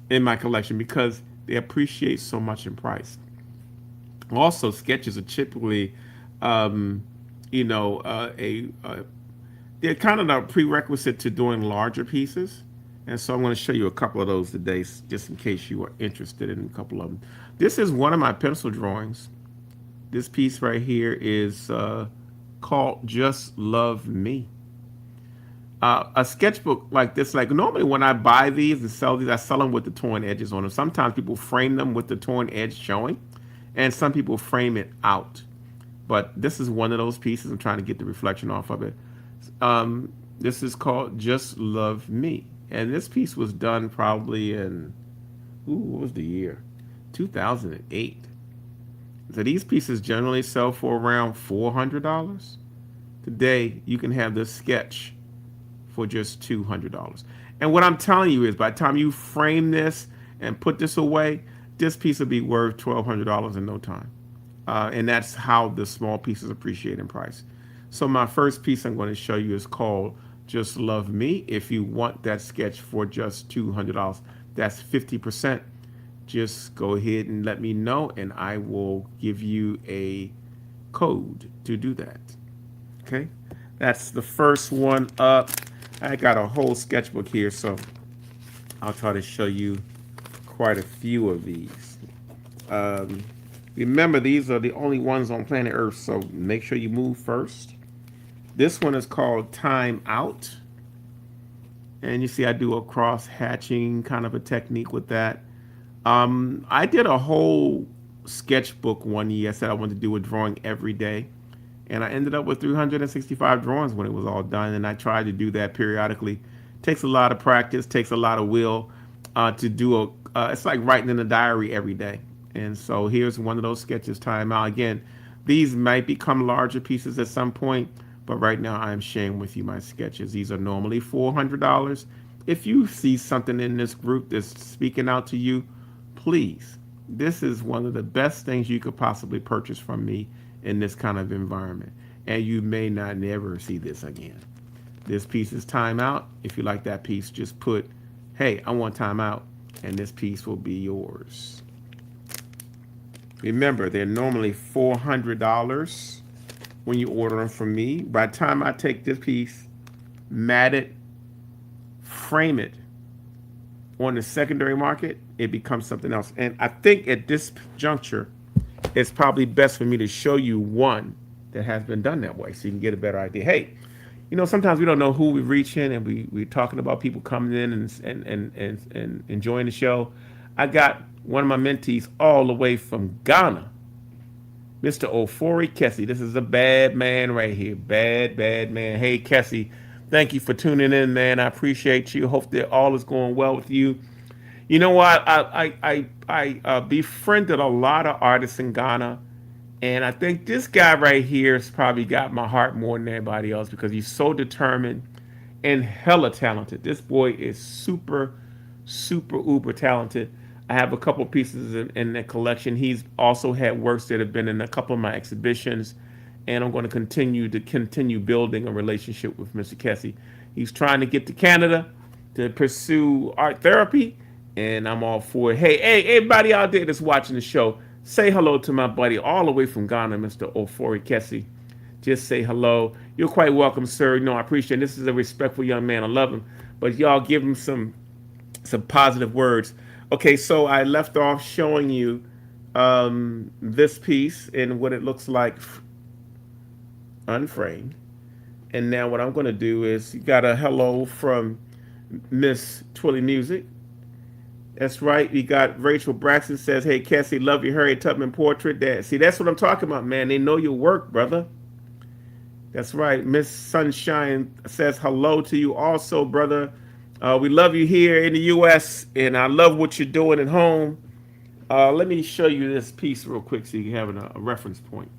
in my collection because they appreciate so much in price. Also, sketches are typically, you know, they're kind of a prerequisite to doing larger pieces. And so I'm going to show you a couple of those today, just in case you are interested in a couple of them. This is one of my pencil drawings. This piece right here is called Just Love Me. A sketchbook like this, like normally when I buy these and sell these, I sell them with the torn edges on them. Sometimes people frame them with the torn edge showing, and some people frame it out. But this is one of those pieces. I'm trying to get the reflection off of it. This is called Just Love Me. And this piece was done probably in, what was the year? 2008. So these pieces generally sell for around $400. Today, you can have this sketch for just $200. And what I'm telling you is by the time you frame this and put this away, this piece will be worth $1,200 in no time. And that's how the small pieces appreciate in price. So my first piece I'm going to show you is called Just Love Me. If you want that sketch for just $200, that's 50%. Just go ahead and let me know, and I will give you a code to do that. Okay, that's the first one up. I got a whole sketchbook here, so I'll try to show you quite a few of these. Remember, these are the only ones on planet Earth, so make sure you move first. This one is called Time Out. And you see I do a cross hatching kind of a technique with that. I did a whole sketchbook one year. I said I wanted to do a drawing every day. And I ended up with 365 drawings when it was all done. And I tried to do that periodically. Takes a lot of practice, takes a lot of will to do it's like writing in a diary every day. And so here's one of those sketches, Time Out. Again, these might become larger pieces at some point, but right now I'm sharing with you my sketches. These are normally $400. If you see something in this group that's speaking out to you, please, this is one of the best things you could possibly purchase from me in this kind of environment. And you may not never see this again. This piece is Time Out. If you like that piece, just put, hey, I want Time Out, and this piece will be yours. Remember, they're normally $400 when you order them from me. By the time I take this piece, mat it, frame it on the secondary market, it becomes something else. And I think at this juncture, it's probably best for me to show you one that has been done that way so you can get a better idea. Hey, sometimes we don't know who we're reaching, and we're talking about people coming in and enjoying the show. I got one of my mentees all the way from Ghana, Mr. Ofori Kessie. This is a bad man right here. Bad man. Hey, Kessie, thank you for tuning in, man. I appreciate you. Hope that all is going well with you. You know what? I befriended a lot of artists in Ghana, and I think this guy right here has probably got my heart more than anybody else because he's so determined and hella talented. This boy is super, super uber talented. I have a couple pieces in the collection. He's also had works that have been in a couple of my exhibitions, and I'm going to continue building a relationship with Mr. Kessie. He's trying to get to Canada to pursue art therapy, and I'm all for it. Hey, everybody out there that's watching the show, say hello to my buddy all the way from Ghana, Mr. Ofori Kessie. Just say hello. You're quite welcome, sir. I appreciate it. This is a respectful young man. I love him. but y'all give him some positive words. Okay, so I left off showing you this piece and what it looks like unframed. And now what I'm going to do is, you got a hello from Miss Twilly Music. That's right. We got Rachel Braxton says, "Hey Cassie, love your Harriet Tubman portrait." That, see, that's what I'm talking about, man. They know your work, brother. That's right. Miss Sunshine says hello to you also, brother. We love you here in the U.S. and I love what you're doing at home. Let me show you this piece real quick so you can have a reference point.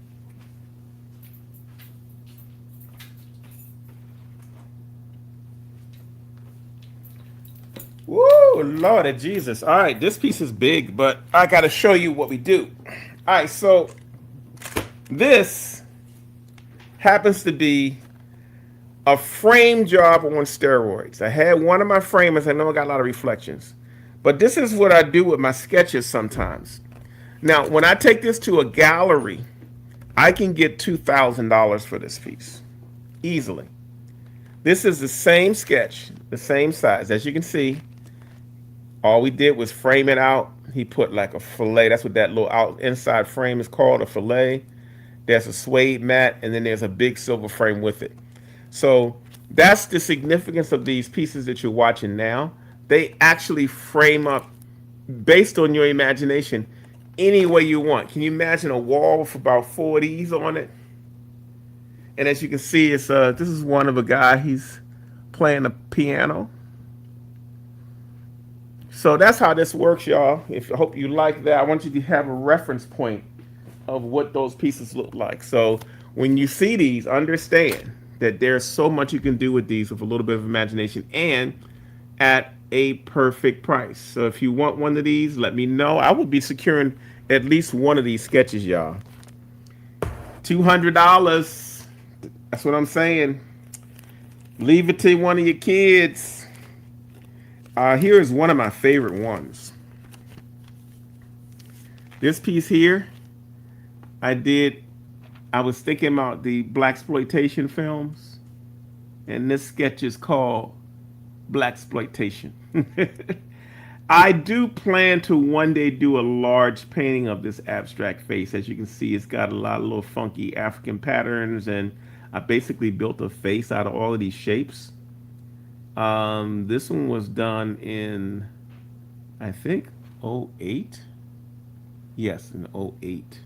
Woo, Lord of Jesus. All right, this piece is big, but I got to show you what we do. All right, so this happens to be a frame job on steroids. I had one of my framers. I know I got a lot of reflections, but this is what I do with my sketches sometimes. Now, when I take this to a gallery, I can get $2,000 for this piece easily. This is the same sketch, the same size. As you can see, all we did was frame it out. He put like a fillet. That's what that little out inside frame is called, a fillet. There's a suede mat, and then there's a big silver frame with it. So that's the significance of these pieces that you're watching now. They actually frame up based on your imagination any way you want. Can you imagine a wall with about 4 of these on it? And as you can see, it's this is one of a guy. He's playing a piano. So that's how this works, y'all. I hope you like that. I want you to have a reference point of what those pieces look like. So when you see these, understand that there's so much you can do with these with a little bit of imagination and at a perfect price. So if you want one of these, let me know. I will be securing at least one of these sketches, y'all. $200. That's what I'm saying. Leave it to one of your kids. Here is one of my favorite ones. This piece here, I was thinking about the blaxploitation films, and this sketch is called Blaxploitation. I do plan to one day do a large painting of this abstract face. As you can see, it's got a lot of little funky African patterns, and I basically built a face out of all of these shapes. This one was done in, I think, '08. Yes, in '08.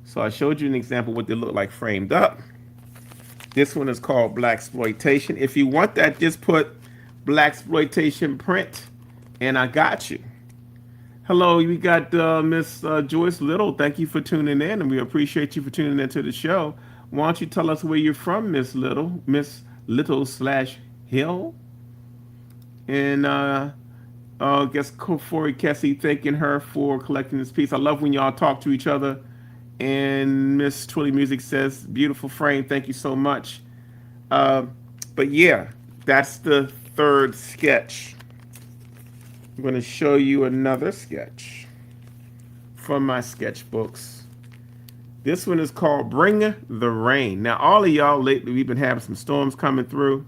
So I showed you an example of what they look like framed up. This one is called Blaxploitation. If you want that, just put Blaxploitation print, and I got you. Hello, we got Miss Joyce Little. Thank you for tuning in, and we appreciate you for tuning into the show. Why don't you tell us where you're from, Miss Little? Miss Little/Hill. And guess Corey Cassie thanking her for collecting this piece. I love when y'all talk to each other. And Miss Twilly Music says, beautiful frame. Thank you so much. But yeah, that's the third sketch. I'm going to show you another sketch from my sketchbooks. This one is called Bring the Rain. Now, all of y'all lately, we've been having some storms coming through.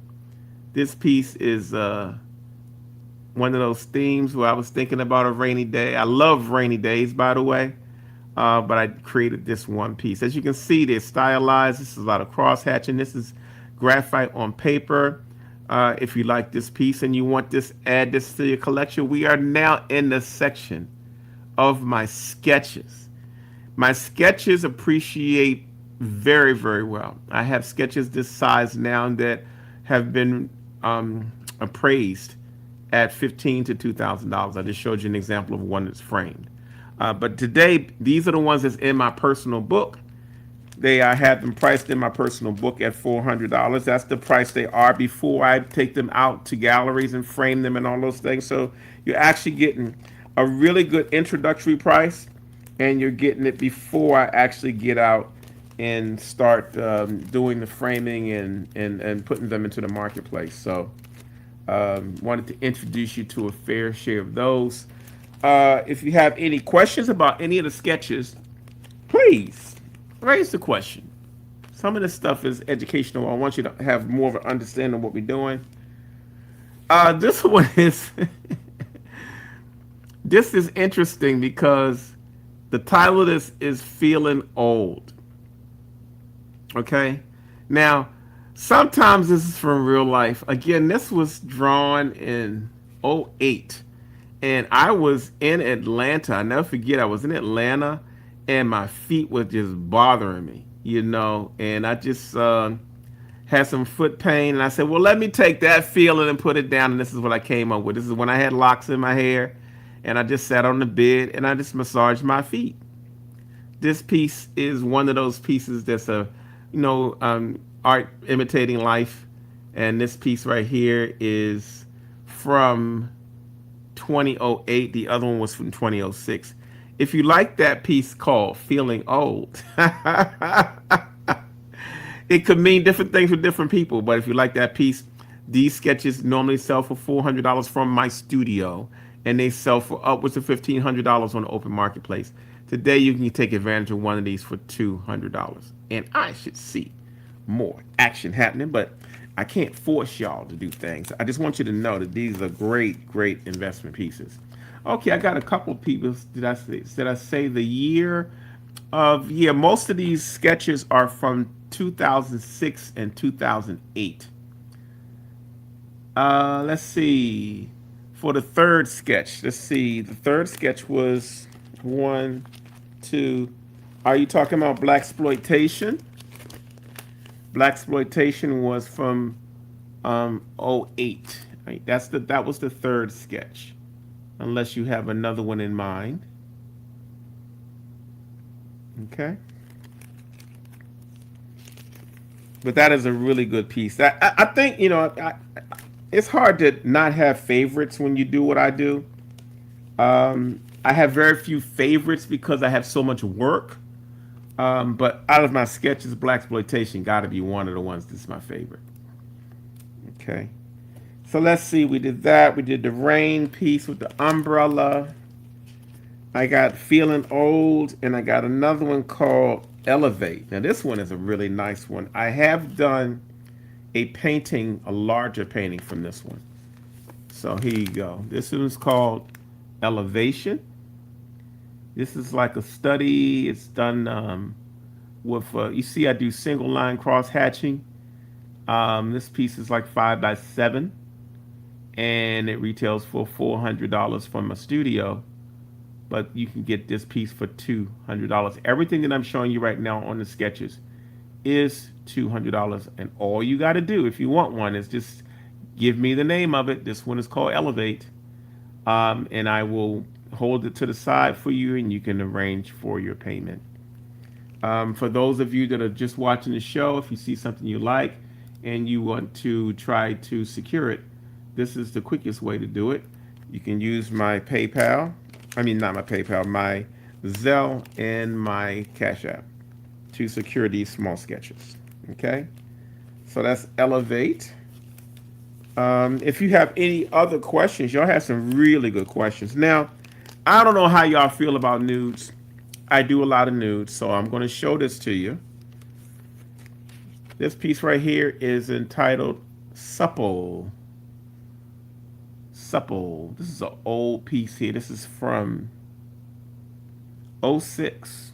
This piece is one of those themes where I was thinking about a rainy day. I love rainy days, by the way. But I created this one piece. As you can see, they're stylized. This is a lot of cross-hatching. This is graphite on paper. If you like this piece and you want this, add this to your collection. We are now in the section of my sketches. My sketches appreciate very, very well. I have sketches this size now that have been appraised at $1,500 to $2,000. I just showed you an example of one that's framed. But today, these are the ones that's in my personal book. I have them priced in my personal book at $400. That's the price they are before I take them out to galleries and frame them and all those things. So you're actually getting a really good introductory price, and you're getting it before I actually get out and start doing the framing and putting them into the marketplace. So wanted to introduce you to a fair share of those. If you have any questions about any of the sketches, please raise the question. Some of this stuff is educational. I want you to have more of an understanding of what we're doing. This one is this is interesting because the title of this is Feeling Old. Okay? Now, sometimes this is from real life. Again, this was drawn in '08. And I was in Atlanta. I never forget, I was in Atlanta and my feet were just bothering me, and I just had some foot pain. And I said, well, let me take that feeling and put it down. And this is what I came up with. This is when I had locks in my hair and I just sat on the bed and I just massaged my feet. This piece is one of those pieces that's art imitating life. And this piece right here is from 2008. The other one was from 2006. If you like that piece called Feeling Old, it could mean different things for different people. But if you like that piece, these sketches normally sell for $400 from my studio, and they sell for upwards of $1,500 on the open marketplace. Today, you can take advantage of one of these for $200. And I should see more action happening, but I can't force y'all to do things. I just want you to know that these are great, great investment pieces. Okay, I got a couple of people. Did I say the year of? Yeah, most of these sketches are from 2006 and 2008. Let's see. For the third sketch, let's see. The third sketch was one, two. Are you talking about black exploitation? Black exploitation was from '08. Right? That was the third sketch. Unless you have another one in mind. Okay. But that is a really good piece. I think, it's hard to not have favorites when you do what I do. I have very few favorites because I have so much work. But out of my sketches, black exploitation got to be one of the ones that's my favorite. Okay. So let's see. We did that. We did the rain piece with the umbrella. I got Feeling Old, and I got another one called Elevate. Now, this one is a really nice one. I have done a painting, a larger painting from this one. So here you go. This one's called Elevation. This is like a study. It's done with, you see, I do single line cross hatching. This piece is like 5x7, and it retails for $400 from a studio. But you can get this piece for $200. Everything that I'm showing you right now on the sketches is $200. And all you got to do, if you want one, is just give me the name of it. This one is called Elevate. And I will hold it to the side for you, and you can arrange for your payment. For those of you that are just watching the show, if you see something you like and you want to try to secure it, this is the quickest way to do it. You can use my PayPal. I mean, not my PayPal, my Zelle and my Cash App to secure these small sketches. Okay? So that's Elevate. If you have any other questions, y'all have some really good questions. Now, I don't know how y'all feel about nudes. I do a lot of nudes, so I'm going to show this to you. This piece right here is entitled Supple. Supple. This is an old piece here. This is from '06.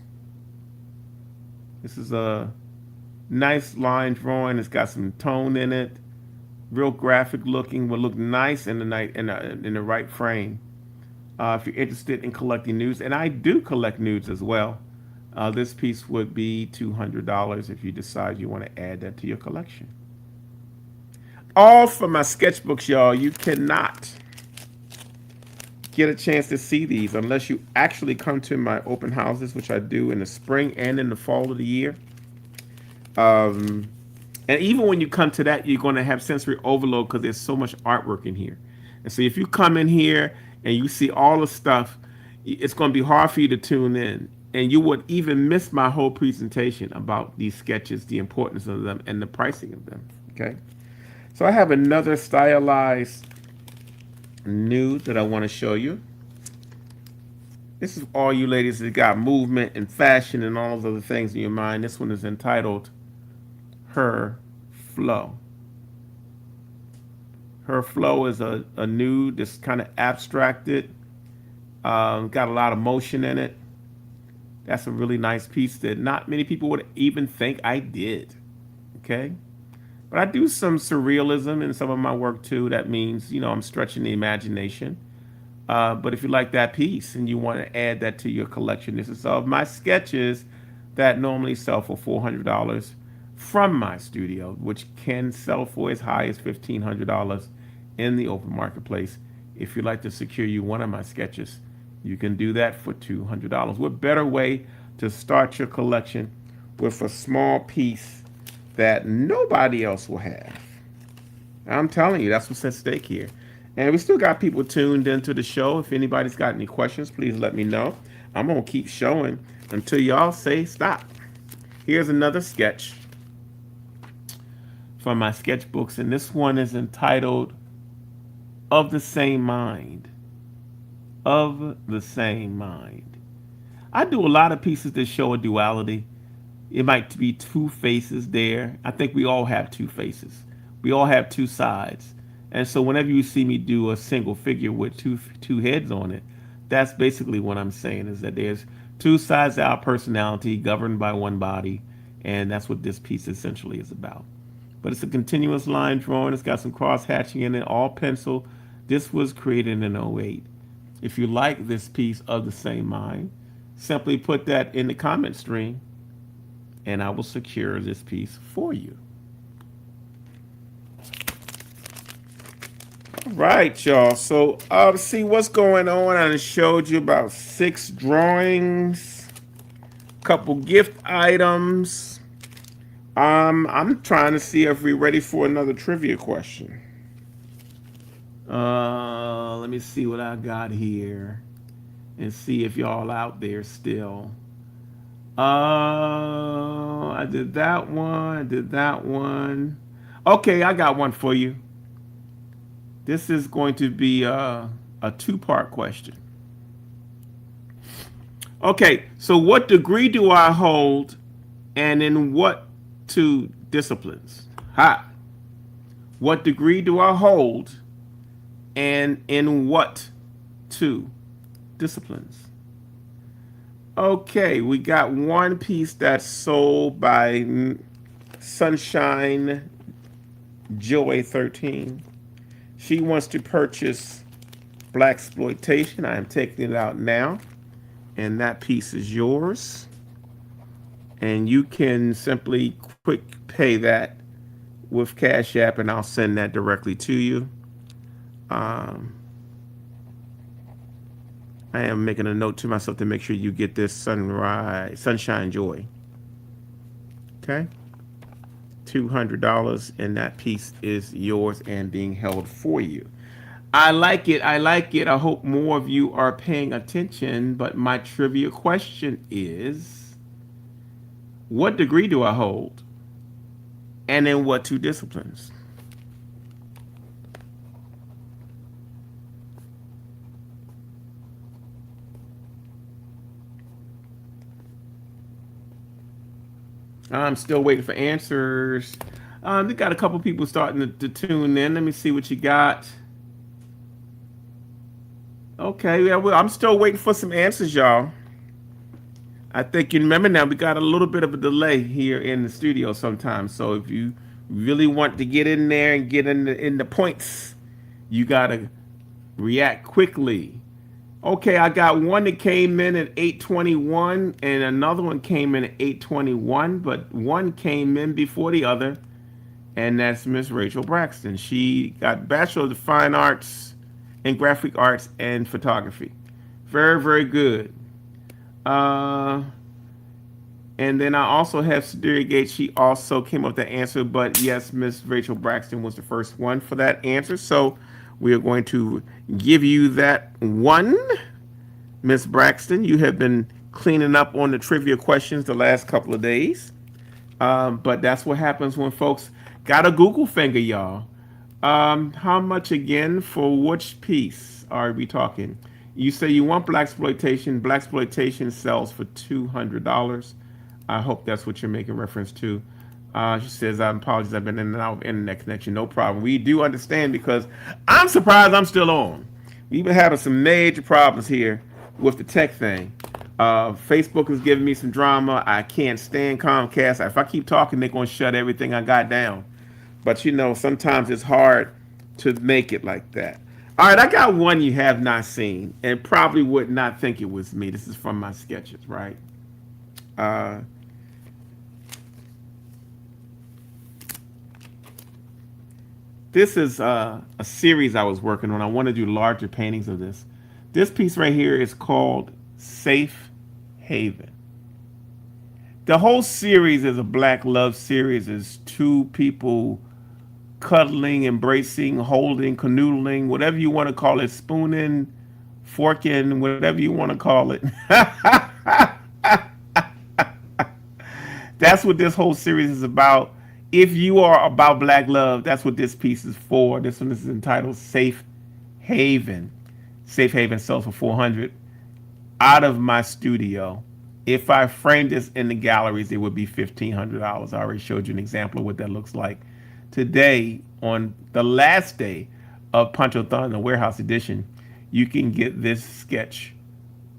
This is a nice line drawing. It's got some tone in it. Real graphic looking. Will look nice in the night in the right frame. If you're interested in collecting nudes, and I do collect nudes as well, this piece would be $200 if you decide you want to add that to your collection. All from my sketchbooks, y'all. You cannot get a chance to see these unless you actually come to my open houses, which I do in the spring and in the fall of the year. And even when you come to that, you're going to have sensory overload because there's so much artwork in here. And so if you come in here and you see all the stuff, it's going to be hard for you to tune in. And you would even miss my whole presentation about these sketches, the importance of them, and the pricing of them. Okay? So I have another stylized nude that I want to show you. This is all you ladies that got movement and fashion and all those other things in your mind. This one is entitled her flow. Her flow is a nude, just kind of abstracted, got a lot of motion in it. That's a really nice piece that not many people would even think I did. Okay. But I do some surrealism in some of my work too. That means, I'm stretching the imagination. But if you like that piece and you want to add that to your collection, this is of my sketches that normally sell for $400 from my studio, which can sell for as high as $1,500 in the open marketplace. If you'd like to secure you one of my sketches, you can do that for $200. What better way to start your collection with a small piece that nobody else will have? I'm telling you, that's what's at stake here. And we still got people tuned into the show. If anybody's got any questions, please let me know. I'm going to keep showing until y'all say stop. Here's another sketch from my sketchbooks, and this one is entitled Of the Same Mind. Of the Same Mind. I do a lot of pieces that show a duality. It might be two faces there. I think we all have two faces. We all have two sides. And so whenever you see me do a single figure with two heads on it, that's basically what I'm saying, is that there's two sides of our personality governed by one body, and that's what this piece essentially is about. But it's a continuous line drawing. It's got some cross hatching in it, all pencil. This was created in '08. If you like this piece of the same mind, simply put that in the comment stream, and I will secure this piece for you. All right, y'all. So, see what's going on. I showed you about 6 drawings, couple gift items. I'm trying to see if we're ready for another trivia question. Let me see what I got here and see if y'all out there still. I did that one. I did that one. Okay, I got one for you. This is going to be a 2-part question. Okay, so what degree do I hold, and in what 2 disciplines? What degree do I hold, and in what 2 disciplines? Okay, we got one piece that's sold by Sunshine Joy 13. She wants to purchase Blaxploitation. I am taking it out now, and that piece is yours. And you can simply quick pay that with Cash App, and I'll send that directly to you. I am making a note to myself to make sure you get this Sunshine Joy. Okay. $200, and that piece is yours and being held for you. I like it. I like it. I hope more of you are paying attention. But my trivia question is, what degree do I hold? And in what 2 disciplines? I'm still waiting for answers. We got a couple people starting to tune in. Let me see what you got. Okay, yeah, well, I'm still waiting for some answers, y'all. I think you remember now, we got a little bit of a delay here in the studio sometimes. So if you really want to get in there and get in the points, you got to react quickly. Okay, I got one that came in at 8:21 and another one came in at 8:21, but one came in before the other, and that's Miss Rachel Braxton. She got Bachelor of Fine Arts in Graphic Arts and Photography. Very, very good. And then I also have Sedaria Gates. She also came up with the answer, but yes, Miss Rachel Braxton was the first one for that answer. So we are going to give you that one. Miss Braxton, you have been cleaning up on the trivia questions the last couple of days. But that's what happens when folks got a Google finger, y'all. How much again for which piece are we talking? You say you want Blaxploitation. Blaxploitation sells for $200. I hope that's what you're making reference to. She says, I apologize, I've been in and out of internet connection. No problem. We do understand because I'm surprised I'm still on. We've been having some major problems here with the tech thing. Facebook is giving me some drama. I can't stand Comcast. If I keep talking, they're going to shut everything I got down. But you know, sometimes it's hard to make it like that. All right, I got one you have not seen and probably would not think it was me. This is from my sketches, right? Uh, This is a series I was working on. I want to do larger paintings of this. This piece right here is called Safe Haven. The whole series is a black love series. Is two people cuddling, embracing, holding, canoodling, whatever you want to call it, spooning, forking, whatever you want to call it. That's what this whole series is about. If you are about black love, that's what this piece is for. This one is entitled Safe Haven. Safe Haven sells for 400 out of my studio. If I framed this in the galleries, it would be $1,500. I already showed you an example of what that looks like. Today, on the last day of PONCHOTHON, the warehouse edition, you can get this sketch,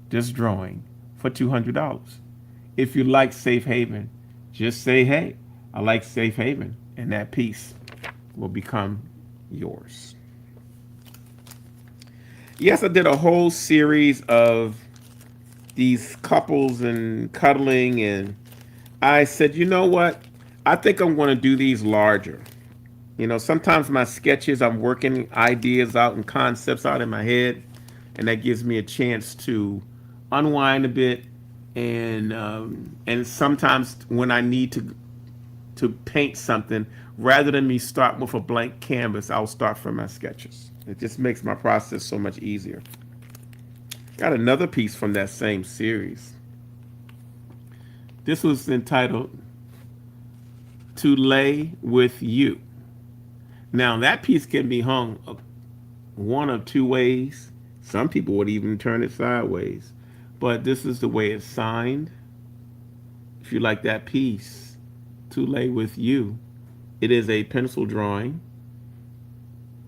this drawing, for $200. If you like Safe Haven, just say, hey, I like Safe Haven, and that piece will become yours. Yes, I did a whole series of these couples and cuddling, and I said, you know what? I think I'm going to do these larger. You know, sometimes my sketches, I'm working ideas out and concepts out in my head, and that gives me a chance to unwind a bit. And sometimes when I need to paint something, rather than me start with a blank canvas, I'll start from my sketches. It just makes my process so much easier. Got another piece from that same series. This was entitled To Lay With You. Now that piece can be hung one of two ways. Some people would even turn it sideways. But this is the way it's signed. If you like that piece, To Lay With You, it is a pencil drawing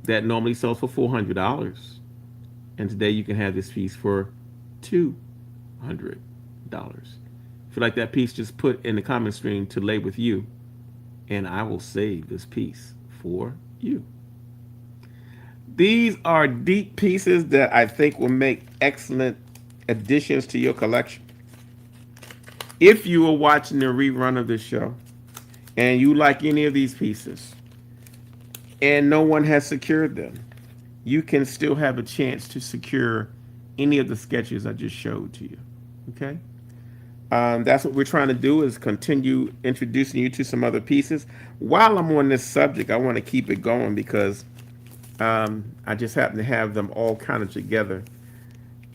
that normally sells for $400. And today you can have this piece for $200. If you like that piece, just put in the comment stream To Lay With You, and I will save this piece for you. These are deep pieces that I think will make excellent additions to your collection. If you are watching the rerun of this show and you like any of these pieces and no one has secured them, you can still have a chance to secure any of the sketches I just showed to you. Okay? That's what we're trying to do, is continue introducing you to some other pieces. While I'm on this subject, I want to keep it going because I just happen to have them all kind of together.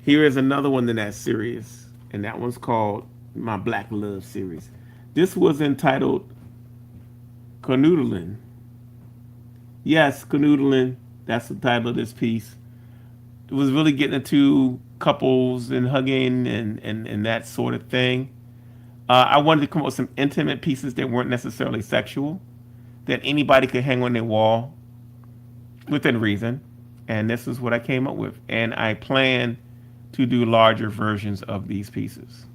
Here is another one in that series, and that one's called my Black Love series. This was entitled Canoodling. Yes, Canoodling. That's the title of this piece. It was really getting into couples and hugging and that sort of thing. I wanted to come up with some intimate pieces that weren't necessarily sexual, that anybody could hang on their wall within reason. And this is what I came up with. And I plan to do larger versions of these pieces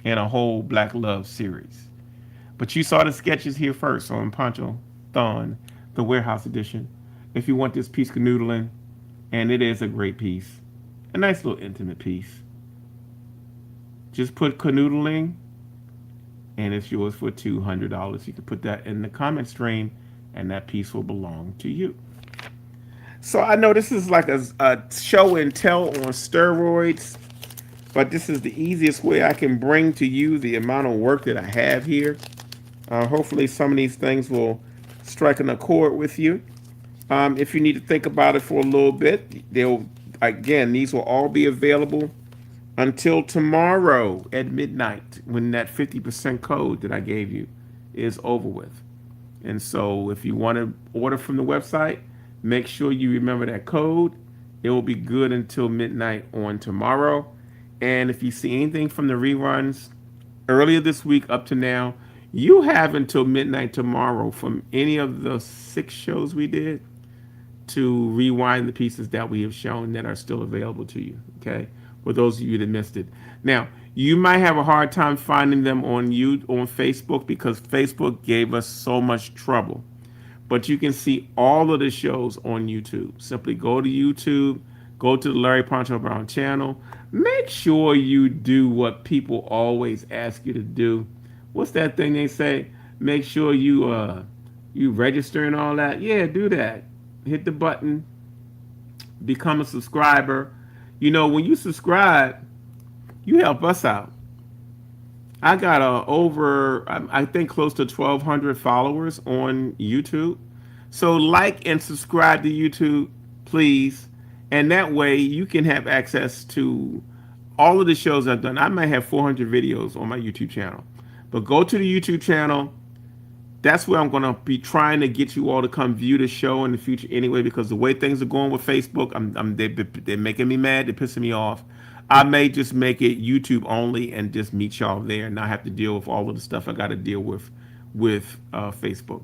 in a whole Black Love series. But you saw the sketches here first on PONCHOTHON, the warehouse edition. If you want this piece canoodling, and it is a great piece, a nice little intimate piece, just put canoodling, and it's yours for $200. You can put that in the comment stream, and that piece will belong to you. So I know this is like a show and tell on steroids, but this is the easiest way I can bring to you the amount of work that I have here. Hopefully some of these things will strike an accord with you. If you need to think about it for a little bit, these will all be available until tomorrow at midnight, when that 50% code that I gave you is over with. And so if you want to order from the website, make sure you remember that code. It will be good until midnight on tomorrow. And if you see anything from the reruns earlier this week up to now, You have until midnight tomorrow from any of the 6 shows we did to rewind the pieces that we have shown that are still available to you. Okay, for those of you that missed it. Now, you might have a hard time finding them on Facebook because Facebook gave us so much trouble. But you can see all of the shows on YouTube. Simply go to YouTube, go to the Larry Poncho Brown channel. Make sure you do what people always ask you to do. What's that thing they say? Make sure you register and all that. Yeah, do that. Hit the button, become a subscriber. You know, when you subscribe, you help us out. I got over, I think, close to 1,200 followers on YouTube. So like and subscribe to YouTube, please. And that way you can have access to all of the shows I've done. I might have 400 videos on my YouTube channel. But go to the YouTube channel. That's where I'm going to be trying to get you all to come view the show in the future anyway, because the way things are going with Facebook, they're making me mad. They're pissing me off. I may just make it YouTube only and just meet y'all there and not have to deal with all of the stuff I got to deal with Facebook.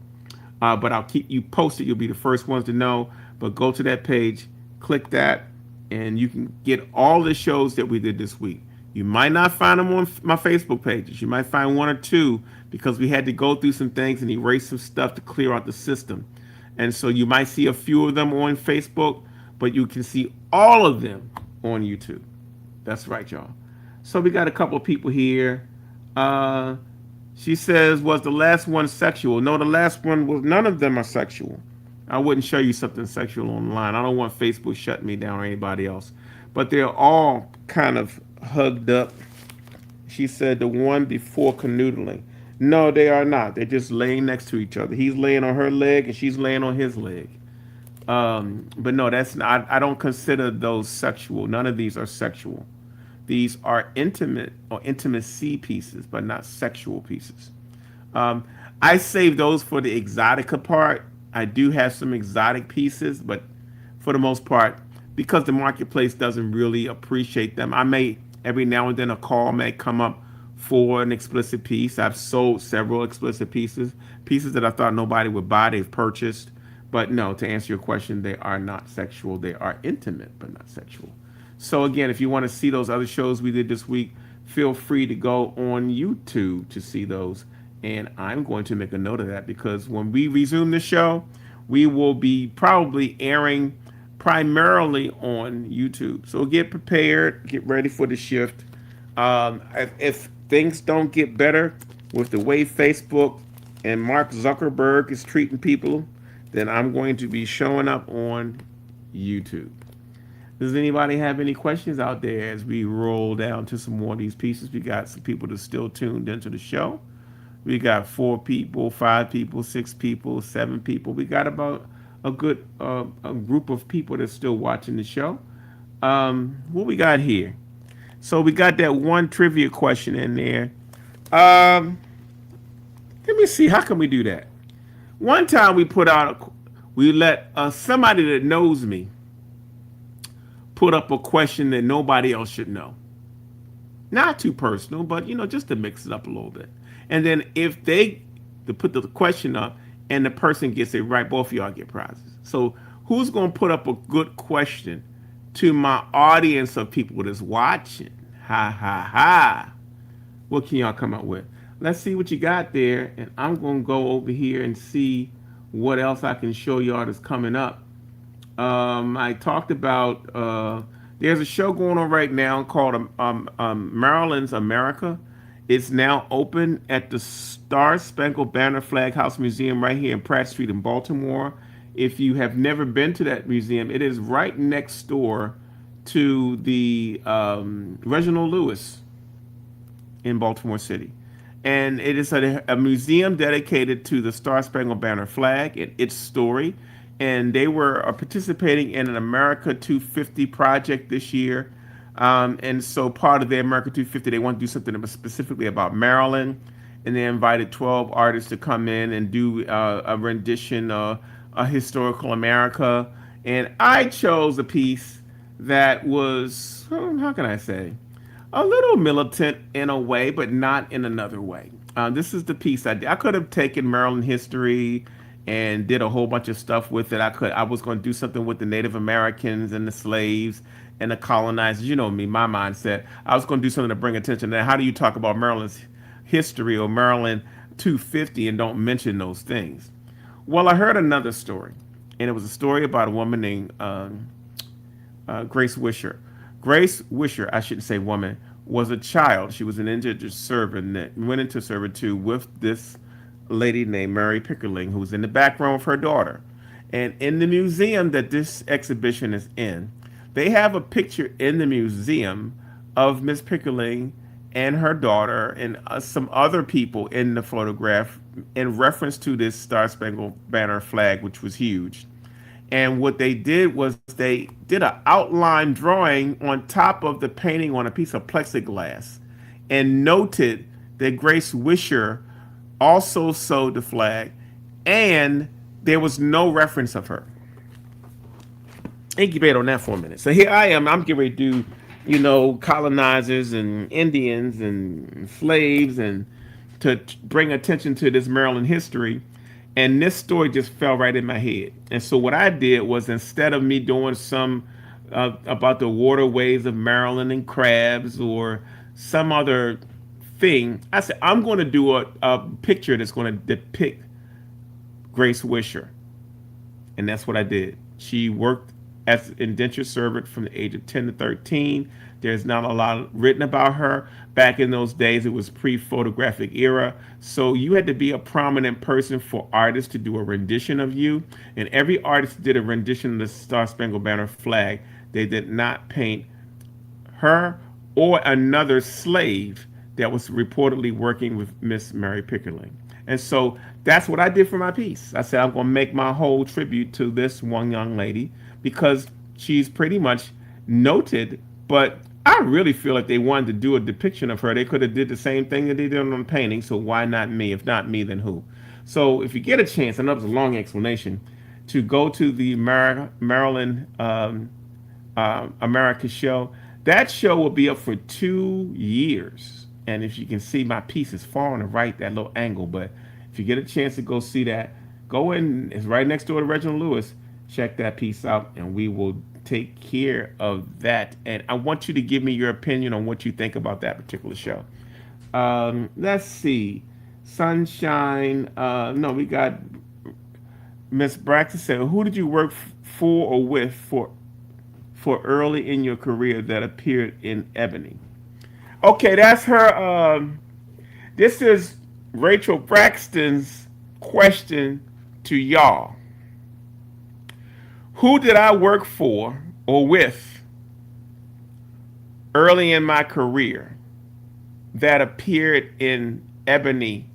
But I'll keep you posted. You'll be the first ones to know. But go to that page, click that, and you can get all the shows that we did this week. You might not find them on my Facebook pages. You might find one or two because we had to go through some things and erase some stuff to clear out the system. And so you might see a few of them on Facebook, but you can see all of them on YouTube. That's right, y'all. So we got a couple of people here. She says, was the last one sexual? No, the last one was, none of them are sexual. I wouldn't show you something sexual online. I don't want Facebook shutting me down or anybody else. But they're all kind of hugged up. She said the one before canoodling. No, they are not. They're just laying next to each other. He's laying on her leg and she's laying on his leg. But no, that's not. I don't consider those sexual. None of these are sexual. These are intimate or intimacy pieces, but not sexual pieces. I save those for the exotica part. I do have some exotic pieces, but for the most part, because the marketplace doesn't really appreciate them, I may every now and then a call may come up for an explicit piece. I've sold several explicit pieces that I thought nobody would buy. They've purchased, but no. To answer your question, they are not sexual. They are intimate, but not sexual. So again, if you want to see those other shows we did this week, feel free to go on YouTube to see those. And I'm going to make a note of that because when we resume the show, we will be probably airing primarily on YouTube. So get prepared, get ready for the shift. If things don't get better with the way Facebook and Mark Zuckerberg is treating people, then I'm going to be showing up on YouTube. Does anybody have any questions out there as we roll down to some more of these pieces? We got some people that are still tuned into the show. We got 4 people, 5 people, 6 people, 7 people. We got about a good a group of people that's still watching the show. What we got here? So we got that one trivia question in there. Let me see. How can we do that? One time we let somebody that knows me put up a question that nobody else should know. Not too personal, but just to mix it up a little bit. And then if they to put the question up and the person gets it right, both of y'all get prizes. So who's going to put up a good question to my audience of people that's watching? Ha ha ha. What can y'all come up with? Let's see what you got there. And I'm going to go over here and see what else I can show y'all that's coming up. I talked about there's a show going on right now called Maryland's America. It's now open at the Star Spangled Banner Flag House Museum right here in Pratt Street in Baltimore. If you have never been to that museum, it is right next door to the Reginald Lewis in Baltimore City. And it is a museum dedicated to the Star Spangled Banner flag and its story. And they were participating in an America 250 project this year. And so part of the America 250, they want to do something that was specifically about Maryland. And they invited 12 artists to come in and do a rendition of a historical America. And I chose a piece that was, how can I say, a little militant in a way, but not in another way. This is the piece I did. I could have taken Maryland history and did a whole bunch of stuff with it. I was going to do something with the Native Americans and the slaves and the colonizers. You know me, my mindset. I was going to do something to bring attention to that. How do you talk about Maryland's history or Maryland 250 and don't mention those things? Well, I heard another story, and it was a story about a woman named Grace Wisher. Grace Wisher, I shouldn't say woman, was a child. She was an indentured servant that went into servitude with this lady named Mary Pickering, who was in the background with her daughter. And in the museum that this exhibition is in, they have a picture in the museum of Miss Pickering and her daughter and some other people in the photograph in reference to this Star Spangled Banner flag, which was huge. And what they did was they did an outline drawing on top of the painting on a piece of plexiglass and noted that Grace Wisher also sewed the flag and there was no reference of her. Incubate on that for a minute. So here I am. I'm getting ready to do, colonizers and Indians and slaves and to bring attention to this Maryland history. And this story just fell right in my head. And so what I did was instead of me doing some about the waterways of Maryland and crabs or some other thing, I said, I'm going to do a picture that's going to depict Grace Wisher. And that's what I did. She worked as an indentured servant from the age of 10 to 13. There's not a lot written about her. Back in those days, it was pre-photographic era. So you had to be a prominent person for artists to do a rendition of you. And every artist did a rendition of the Star Spangled Banner flag. They did not paint her or another slave that was reportedly working with Miss Mary Pickering. And so that's what I did for my piece. I said, I'm going to make my whole tribute to this one young lady because she's pretty much noted, but I really feel like they wanted to do a depiction of her. They could have did the same thing that they did on the painting, so why not me? If not me, then who? So if you get a chance, I know it was a long explanation, to go to the Maryland America show, that show will be up for 2 years. And if you can see, my piece is far on the right, that little angle, but if you get a chance to go see that, go in, it's right next door to Reginald Lewis. Check that piece out and we will take care of that. And I want you to give me your opinion on what you think about that particular show. Let's see. Sunshine. No, we got Miss Braxton said, who did you work for or with for early in your career that appeared in Ebony? Okay, that's her. This is Rachel Braxton's question to y'all. Who did I work for or with early in my career that appeared in Ebony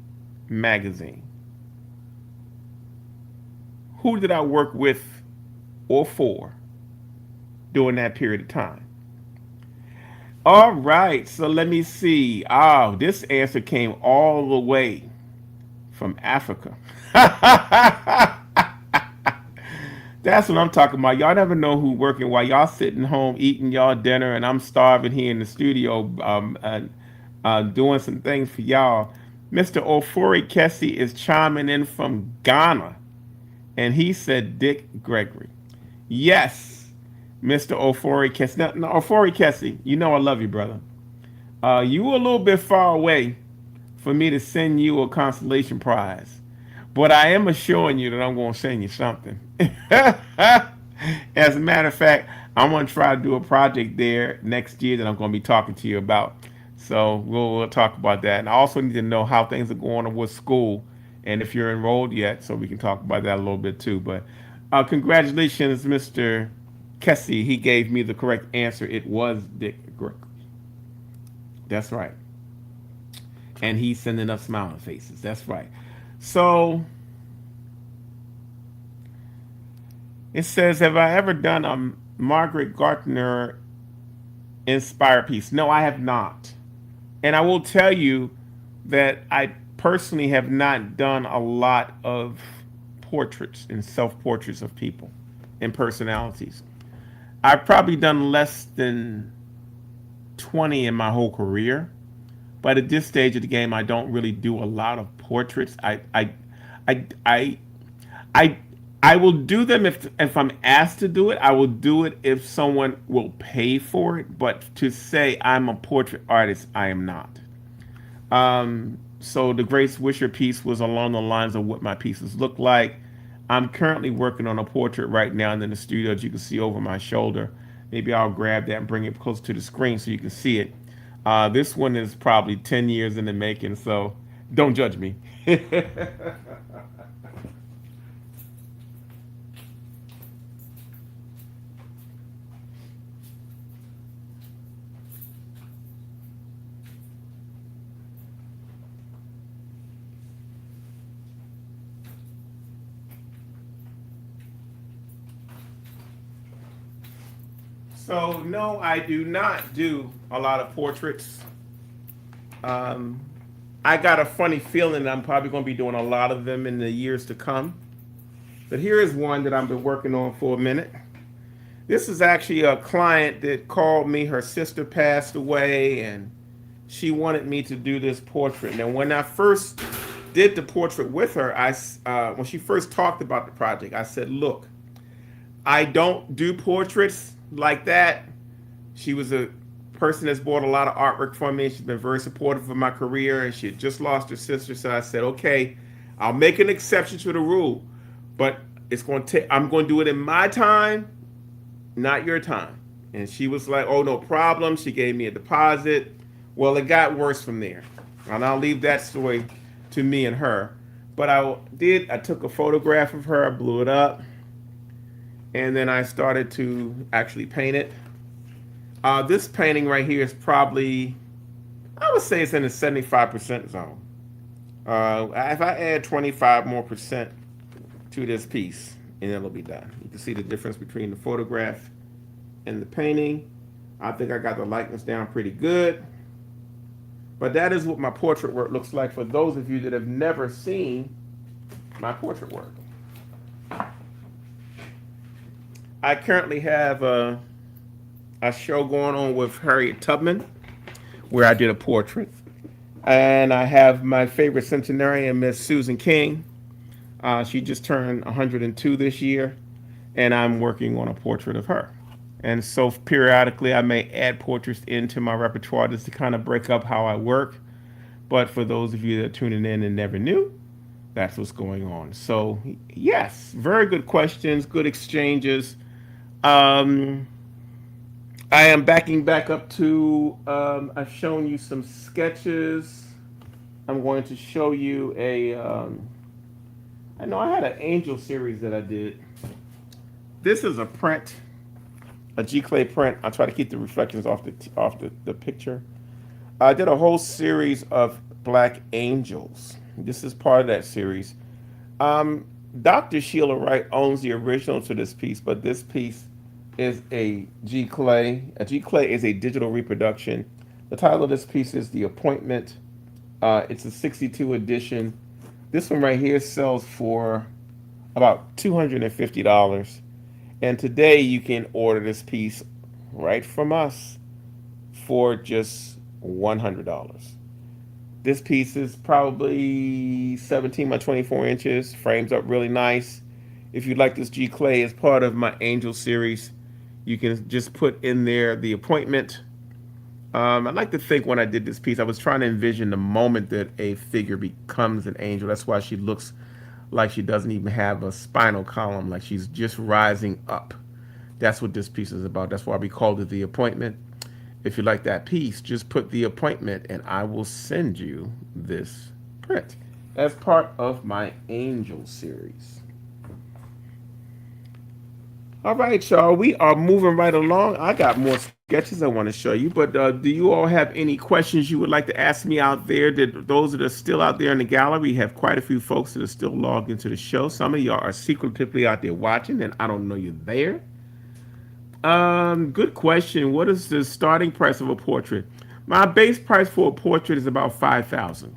magazine? Who did I work with or for during that period of time? All right, so let me see. Oh, this answer came all the way from Africa. That's what I'm talking about. Y'all never know who working while y'all sitting home eating y'all dinner, and I'm starving here in the studio, doing some things for y'all. Mr. Ofori Kessie is chiming in from Ghana, and he said Dick Gregory. Yes, Mr. Ofori Kessie. Now, Ofori Kessie, you know I love you, brother. You were a little bit far away for me to send you a consolation prize. But I am assuring you that I'm going to send you something. As a matter of fact, I'm going to try to do a project there next year that I'm going to be talking to you about. So we'll talk about that. And I also need to know how things are going on with school and if you're enrolled yet, so we can talk about that a little bit too. But congratulations, Mr. Kessie. He gave me the correct answer. It was Dick Gregory. That's right. And he's sending up smiling faces. That's right. So it says, have I ever done a Margaret Gardner inspired piece? No, I have not. And I will tell you that I personally have not done a lot of portraits and self-portraits of people and personalities. I've probably done less than 20 in my whole career. But at this stage of the game, I don't really do a lot of portraits. I, I, I, I will do them if I'm asked to do it. I will do it if someone will pay for it. But to say I'm a portrait artist, I am not. So the Grace Wisher piece was along the lines of what my pieces look like. I'm currently working on a portrait right now in the studio that you can see over my shoulder. Maybe I'll grab that and bring it close to the screen so you can see it. This one is probably 10 years in the making, so don't judge me. So no, I do not do a lot of portraits. Um, I got a funny feeling that I'm probably going to be doing a lot of them in the years to come. But here is one that I've been working on for a minute. This is actually a client that called me. Her sister passed away, and she wanted me to do this portrait. Now, when I first did the portrait with her, when she first talked about the project, I said, "Look, I don't do portraits like that." She was a person that's bought a lot of artwork from me. She's been very supportive of my career, and she had just lost her sister. So I said, "Okay, I'll make an exception to the rule, but it's going to take. I'm going to do it in my time, not your time." And she was like, "Oh, no problem." She gave me a deposit. Well, it got worse from there, and I'll leave that story to me and her. But I took a photograph of her, I blew it up, and then I started to actually paint it. This painting right here is probably, I would say it's in the 75% zone. If I add 25 more percent to this piece, and it'll be done. You can see the difference between the photograph and the painting. I think I got the likeness down pretty good. But that is what my portrait work looks like for those of you that have never seen my portrait work. I currently have a show going on with Harriet Tubman where I did a portrait. And I have my favorite centenarian, Miss Susan King. She just turned 102 this year, and I'm working on a portrait of her. And so periodically I may add portraits into my repertoire just to kind of break up how I work. But for those of you that are tuning in and never knew, that's what's going on. So yes, very good questions, good exchanges. I am backing back up to, I've shown you some sketches. I'm going to show you I know I had an angel series that I did. This is a print, a G-clay print. I try to keep the reflections off the picture. I did a whole series of black angels. This is part of that series. Dr. Sheila Wright owns the original to this piece, but this piece is a G-clay. A G-clay is a digital reproduction. The title of this piece is The Appointment. It's a 62 edition. This one right here sells for about $250. And today you can order this piece right from us for just $100. This piece is probably 17 by 24 inches, frames up really nice. If you'd like this G clay as part of my Angel series, you can just put in there The Appointment. I'd like to think when I did this piece, I was trying to envision the moment that a figure becomes an angel. That's why she looks like she doesn't even have a spinal column, like she's just rising up. That's what this piece is about. That's why we called it The Appointment. If you like that piece, just put The Appointment and I will send you this print as part of my Angel series. All right, y'all, we are moving right along. I got more sketches I want to show you, but do you all have any questions you would like to ask me out there? Those that are still out there in the gallery, we have quite a few folks that are still logged into the show. Some of y'all are secretively out there watching, and I don't know you're there. Good question. What is the starting price of a portrait? My base price for a portrait is about $5,000,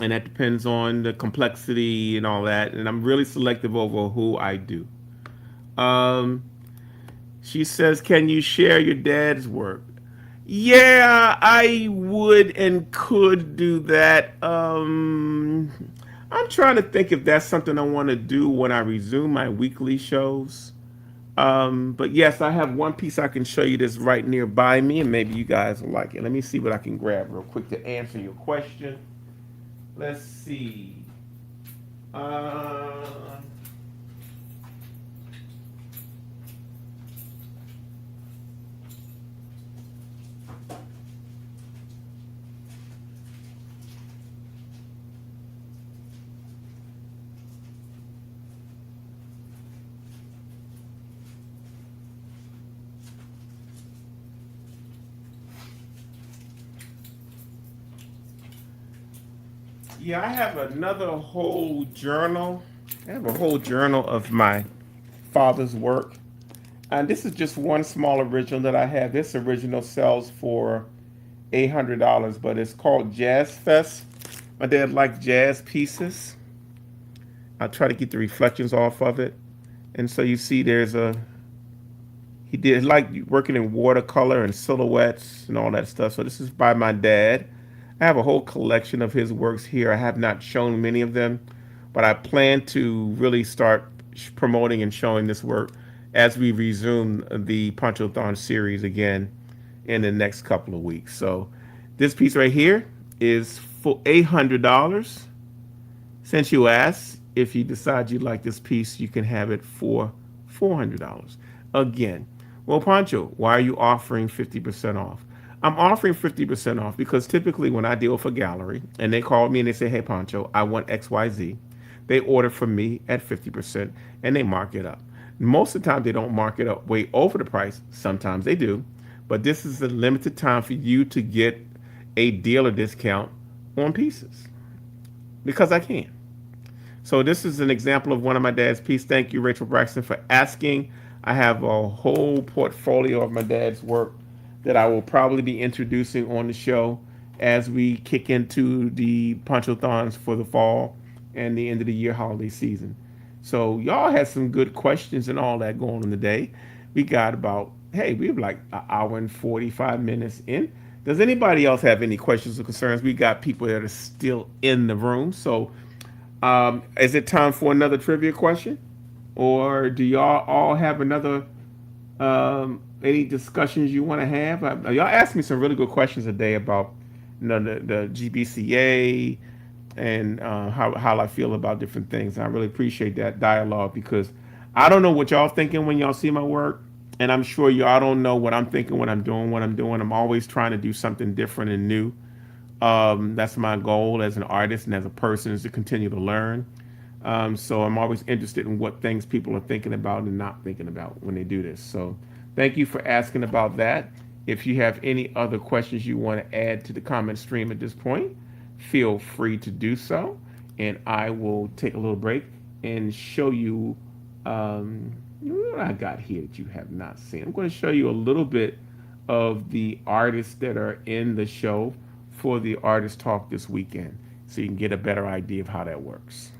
and that depends on the complexity and all that. And I'm really selective over who I do. She says, "Can you share your dad's work?" Yeah, I would and could do that. I'm trying to think if that's something I want to do when I resume my weekly shows. But yes, I have one piece I can show you that's right nearby me, and maybe you guys will like it. Let me see what I can grab real quick to answer your question. Let's see. Uh, yeah, I have another whole journal. I have a whole journal of my father's work. And this is just one small original that I have. This original sells for $800, but it's called Jazz Fest. My dad liked jazz pieces. I try to get the reflections off of it. And so you see there's a he did like working in watercolor and silhouettes and all that stuff. So this is by my dad. I have a whole collection of his works here. I have not shown many of them, but I plan to really start promoting and showing this work as we resume the Ponchothon series again in the next couple of weeks. So this piece right here is for $800. Since you asked, if you decide you like this piece, you can have it for $400. Again, well, Pancho, why are you offering 50% off? I'm offering 50% off because typically when I deal with a gallery and they call me and they say, hey, Pancho, I want XYZ, they order from me at 50% and they mark it up. Most of the time, they don't mark it up way over the price. Sometimes they do. But this is a limited time for you to get a dealer discount on pieces because I can. So this is an example of one of my dad's pieces. Thank you, Rachel Braxton, for asking. I have a whole portfolio of my dad's work that I will probably be introducing on the show as we kick into the punchathons for the fall and the end of the year holiday season. So y'all had some good questions and all that going on today. We got about we have like an hour and 45 minutes in. Does anybody else have any questions or concerns? We got people that are still in the room. So is it time for another trivia question? Or do y'all all have another any discussions you want to have? Y'all asked me some really good questions today about the GBCA and how I feel about different things. And I really appreciate that dialogue because I don't know what y'all thinking when y'all see my work, and I'm sure y'all don't know what I'm thinking when I'm doing what I'm doing. I'm always trying to do something different and new. That's my goal as an artist and as a person is to continue to learn. So I'm always interested in what things people are thinking about and not thinking about when they do this. So thank you for asking about that. If you have any other questions you want to add to the comment stream at this point, feel free to do so. And I will take a little break and show you what I got here that you have not seen. I'm going to show you a little bit of the artists that are in the show for the artist talk this weekend so you can get a better idea of how that works.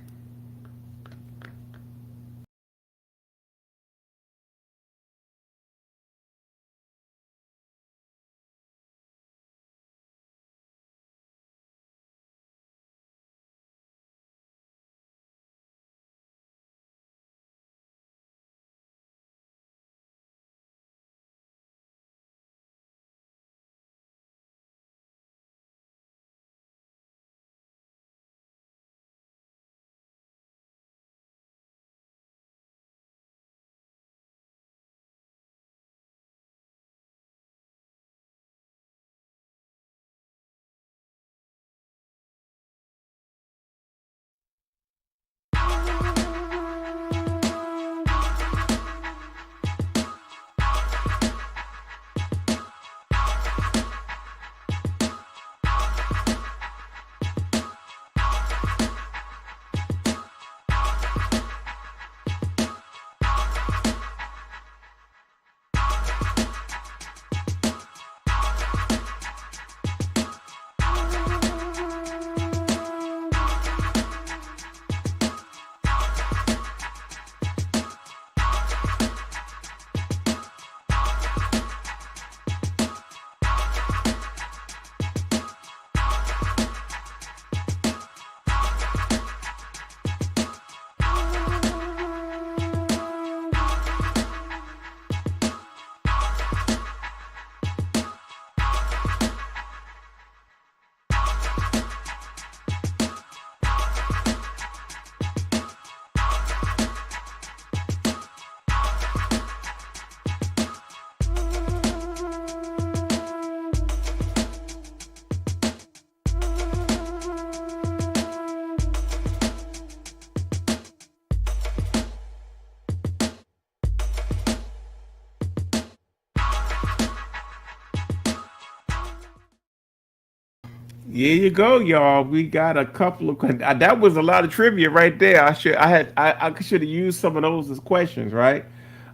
Here you go, y'all. We got a couple of that was a lot of trivia right there. I should have used some of those as questions, right?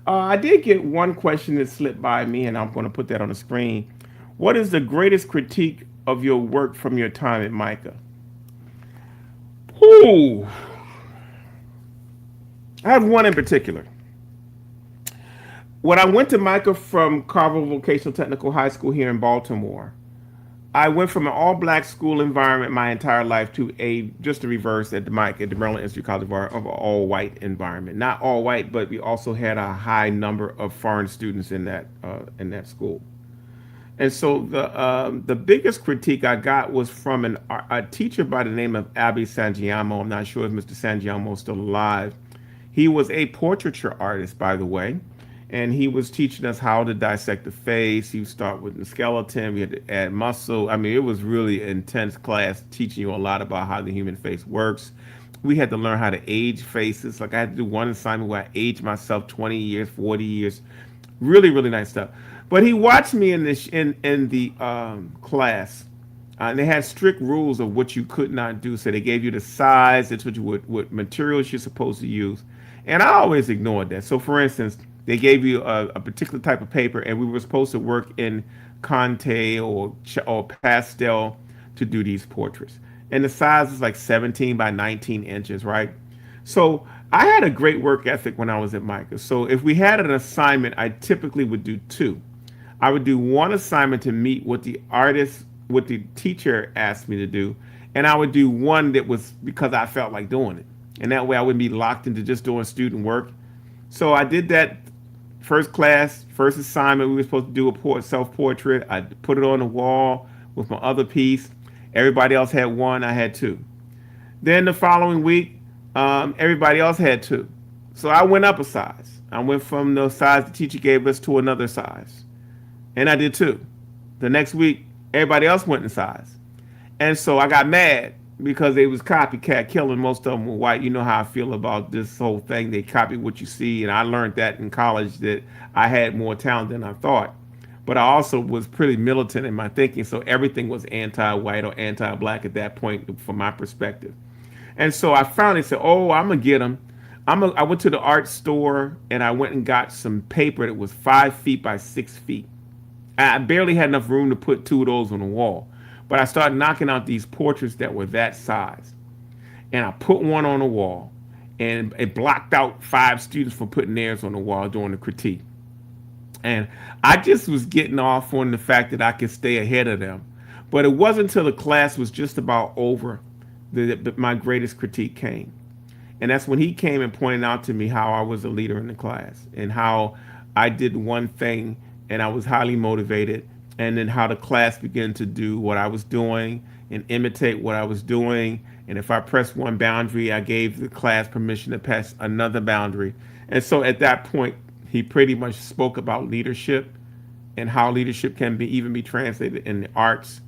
I did get one question that slipped by me, and I'm going to put that on the screen. What is the greatest critique of your work from your time at Micah? Ooh, I have one in particular. When I went to Micah from Carver Vocational Technical High School here in Baltimore, I went from an all-black school environment my entire life to a just the reverse at the Mike at the Maryland Institute College of an all-white environment. Not all white, but we also had a high number of foreign students in that school. And so the biggest critique I got was from a teacher by the name of Abby Sangiamo. I'm not sure if Mr. Sangiamo is still alive. He was a portraiture artist, by the way, and he was teaching us how to dissect the face. He would start with the skeleton. We had to add muscle. I mean, it was really an intense class teaching you a lot about how the human face works. We had to learn how to age faces. Like I had to do one assignment where I aged myself 20 years, 40 years. Really, really nice stuff. But he watched me in this in the class, and they had strict rules of what you could not do. So they gave you the size. That's what you what materials you're supposed to use, and I always ignored that. So, for instance, they gave you a particular type of paper, and we were supposed to work in Conte or pastel to do these portraits. And the size was like 17 by 19 inches, right? So I had a great work ethic when I was at Micah. So if we had an assignment, I typically would do two. I would do one assignment to meet what the teacher asked me to do, and I would do one that was because I felt like doing it. And that way I wouldn't be locked into just doing student work. So I did that first class, first assignment. We were supposed to do a self portrait. I put it on the wall with my other piece. Everybody else had one. I had two. Then the following week, everybody else had two. So I went up a size. I went from the size the teacher gave us to another size. And I did two. The next week, everybody else went in size. And so I got mad because they was copycat killing. Most of them were white. You know how I feel about this whole thing. They copy what you see. And I learned that in college that I had more talent than I thought. But I also was pretty militant in my thinking. So everything was anti-white or anti-black at that point from my perspective. And so I finally said, "Oh, I'm gonna get them." I went to the art store and I went and got some paper that was 5 feet by 6 feet. I barely had enough room to put two of those on the wall, but I started knocking out these portraits that were that size, and I put one on the wall, and it blocked out five students from putting theirs on the wall during the critique. And I just was getting off on the fact that I could stay ahead of them. But it wasn't until the class was just about over that my greatest critique came. And that's when he came and pointed out to me how I was a leader in the class and how I did one thing and I was highly motivated. And then how the class began to do what I was doing and imitate what I was doing. And if I pressed one boundary, I gave the class permission to pass another boundary. And so at that point, he pretty much spoke about leadership and how leadership can be even be translated in the arts.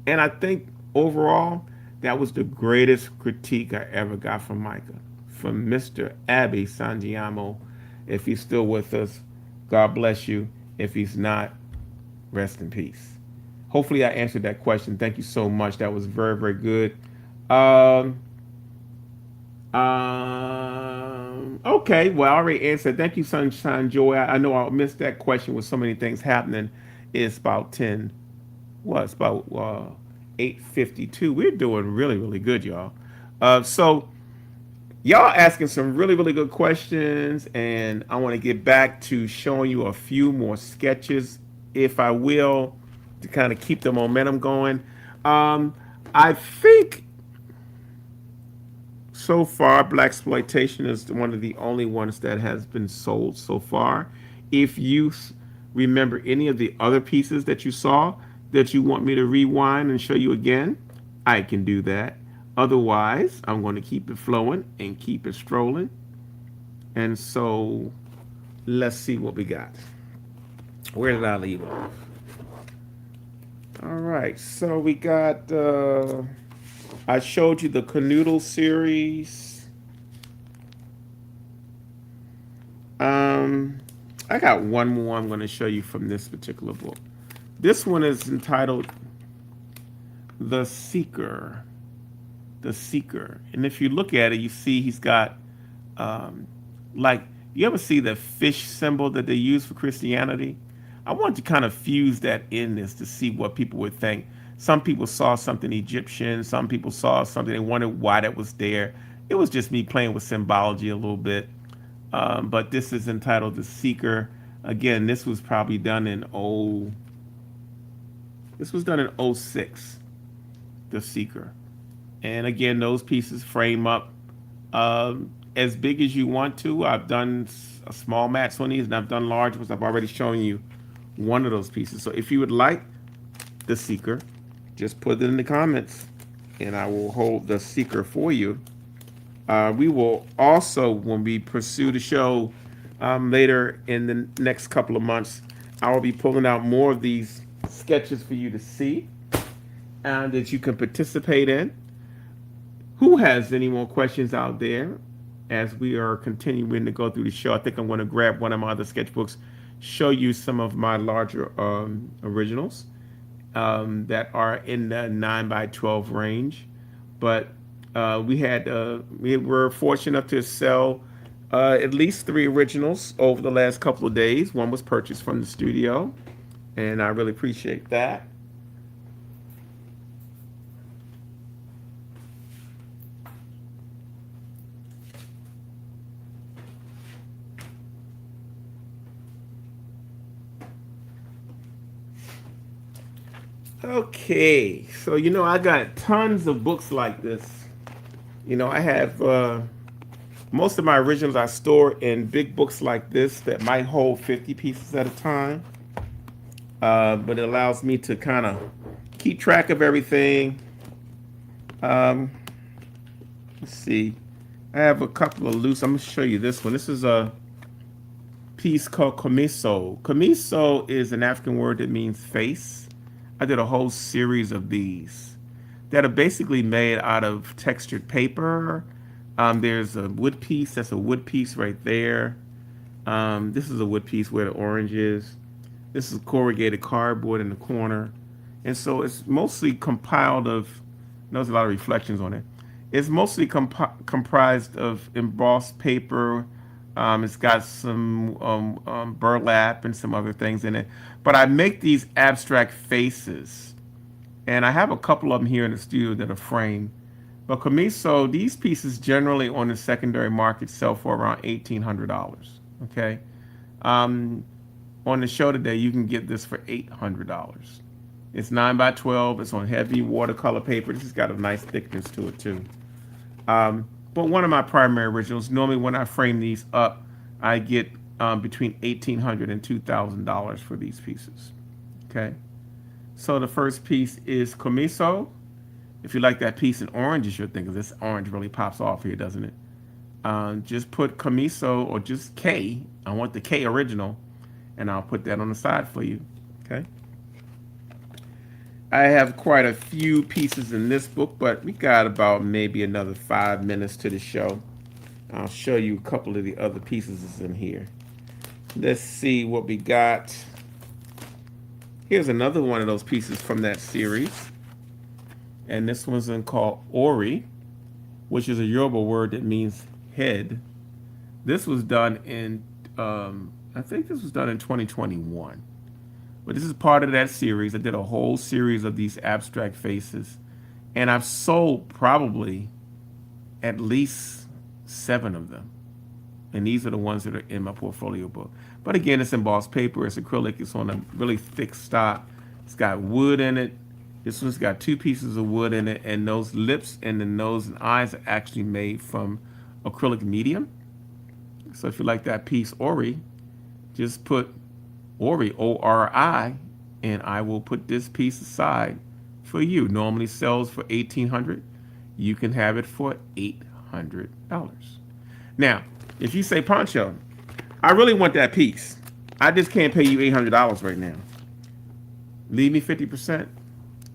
And I think overall, that was the greatest critique I ever got from Micah, from Mr. Abby Sangiamo. If he's still with us, God bless you. If he's not, rest in peace. Hopefully, I answered that question. Thank you so much. That was very, very good. Okay, well, I already answered. Thank you, Sunshine Joy. I know I missed that question with so many things happening. It's about 10. Well, it's about 8:52. We're doing really, really good, y'all. So y'all asking some really, really good questions, and I want to get back to showing you a few more sketches, if I will, to kind of keep the momentum going. I think so far, blaxploitation is one of the only ones that has been sold so far. If you remember any of the other pieces that you saw that you want me to rewind and show you again, I can do that. Otherwise, I'm going to keep it flowing and keep it strolling. And so let's see what we got. Where did I leave off? All right, so we got, I showed you the Canoodle series. I got one more I'm going to show you from this particular book. This one is entitled The Seeker. The Seeker. And if you look at it, you see he's got, um, like, you ever see the fish symbol that they use for Christianity? I wanted to kind of fuse that in this to see what people would think. Some people saw something Egyptian, some people saw something, they wondered why that was there. It was just me playing with symbology a little bit. But this is entitled The Seeker. Again, this was probably done in this was done in '06. The Seeker. And again, those pieces frame up as big as you want to. I've done a small mats on these, and I've done large ones. I've already shown you one of those pieces. So if you would like the Seeker, just put it in the comments, and I will hold the Seeker for you. We will also, when we pursue the show later in the next couple of months, I will be pulling out more of these sketches for you to see and that you can participate in. Who has any more questions out there as we are continuing to go through the show? I think I'm going to grab one of my other sketchbooks, show you some of my larger originals that are in the 9 by 12 range. But we were fortunate enough to sell at least 3 originals over the last couple of days. One was purchased from the studio, and I really appreciate that. Okay, so I got tons of books like this. I have most of my originals I store in big books like this that might hold 50 pieces at a time. But it allows me to kind of keep track of everything. Um, let's see. I have a couple of loose. I'm going to show you this one. This is a piece called Komiso. Komiso is an African word that means face. I did a whole series of these that are basically made out of textured paper. There's a wood piece. That's a wood piece right there. This is a wood piece where the orange is. This is corrugated cardboard in the corner. And so it's mostly compiled of, there's a lot of reflections on it. It's mostly comprised of embossed paper. It's got some burlap and some other things in it. But I make these abstract faces. And I have a couple of them here in the studio that are framed. But Komiso, these pieces generally on the secondary market sell for around $1,800. Okay? On the show today, you can get this for $800. It's 9 by 12. It's on heavy watercolor paper. This has got a nice thickness to it, too. But one of my primary originals, normally when I frame these up, I get between $1,800 and $2,000 for these pieces. Okay? So the first piece is Komiso. If you like that piece in orange, you should think of this. Orange really pops off here, doesn't it? Just put Komiso or just K. I want the K original, and I'll put that on the side for you. Okay. I have quite a few pieces in this book, but we got about maybe another 5 minutes to the show. I'll show you a couple of the other pieces in here. Let's see what we got. Here's another one of those pieces from that series. And this one's called Ori, which is a Yoruba word that means head. This was done in, I think this was done in 2021. But this is part of that series. I did a whole series of these abstract faces. And I've sold probably at least 7 of them. And these are the ones that are in my portfolio book. But again, it's embossed paper. It's acrylic. It's on a really thick stock. It's got wood in it. This one's got 2 pieces of wood in it. And those lips and the nose and eyes are actually made from acrylic medium. So if you like that piece, Ori, just put Ori, O-R-I, and I will put this piece aside for you. Normally sells for $1,800. You can have it for $800. Now, if you say, Poncho, I really want that piece. I just can't pay you $800 right now. Leave me 50%.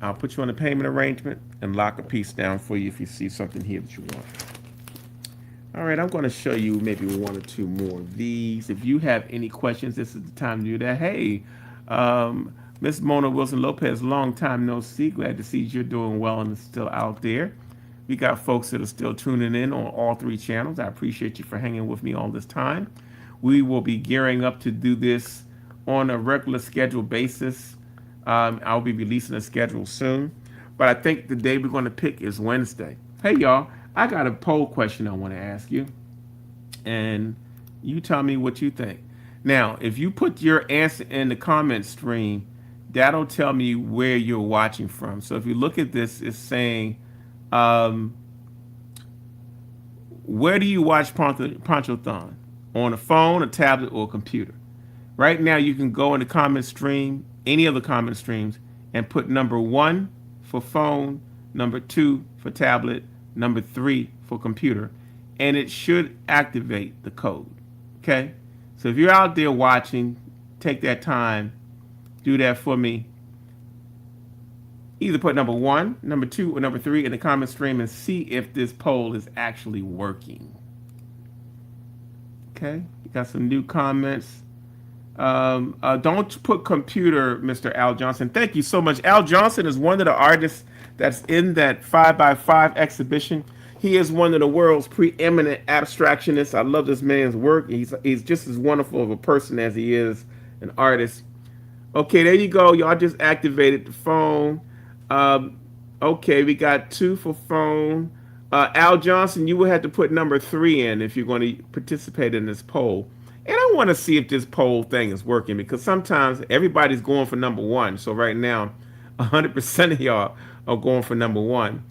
I'll put you on a payment arrangement and lock a piece down for you if you see something here that you want. All right, I'm going to show you maybe 1 or 2 more of these. If you have any questions, this is the time to do that. Hey, Miss Mona Wilson Lopez, long time no see. Glad to see you're doing well and still out there. We got folks that are still tuning in on all three channels. I appreciate you for hanging with me all this time. We will be gearing up to do this on a regular scheduled basis. I'll be releasing a schedule soon, but I think the day we're going to pick is Wednesday. Hey, y'all, I got a poll question I want to ask you, and you tell me what you think. Now, if you put your answer in the comment stream, that'll tell me where you're watching from. So if you look at this, it's saying, um, where do you watch Ponchothon? On a phone, a tablet, or a computer? Right now, you can go in the comment stream, any of the comment streams, and put number one for phone, number two for tablet, number three for computer, and it should activate the code. Okay? So if you're out there watching, take that time, do that for me. Either put number one, number two, or number three in the comment stream and see if this poll is actually working. Okay? You got some new comments. Don't put computer, Mr. Al Johnson. Thank you so much. Al Johnson is one of the artists that's in that 5x5 exhibition. He is one of the world's preeminent abstractionists. I love this man's work. He's just as wonderful of a person as he is an artist. Okay, there you go. Y'all just activated the phone. Okay, we got two for phone. Al Johnson, you will have to put number three in if you're going to participate in this poll. And I want to see if this poll thing is working because sometimes everybody's going for number one. So right now, 100% of y'all are going for number one.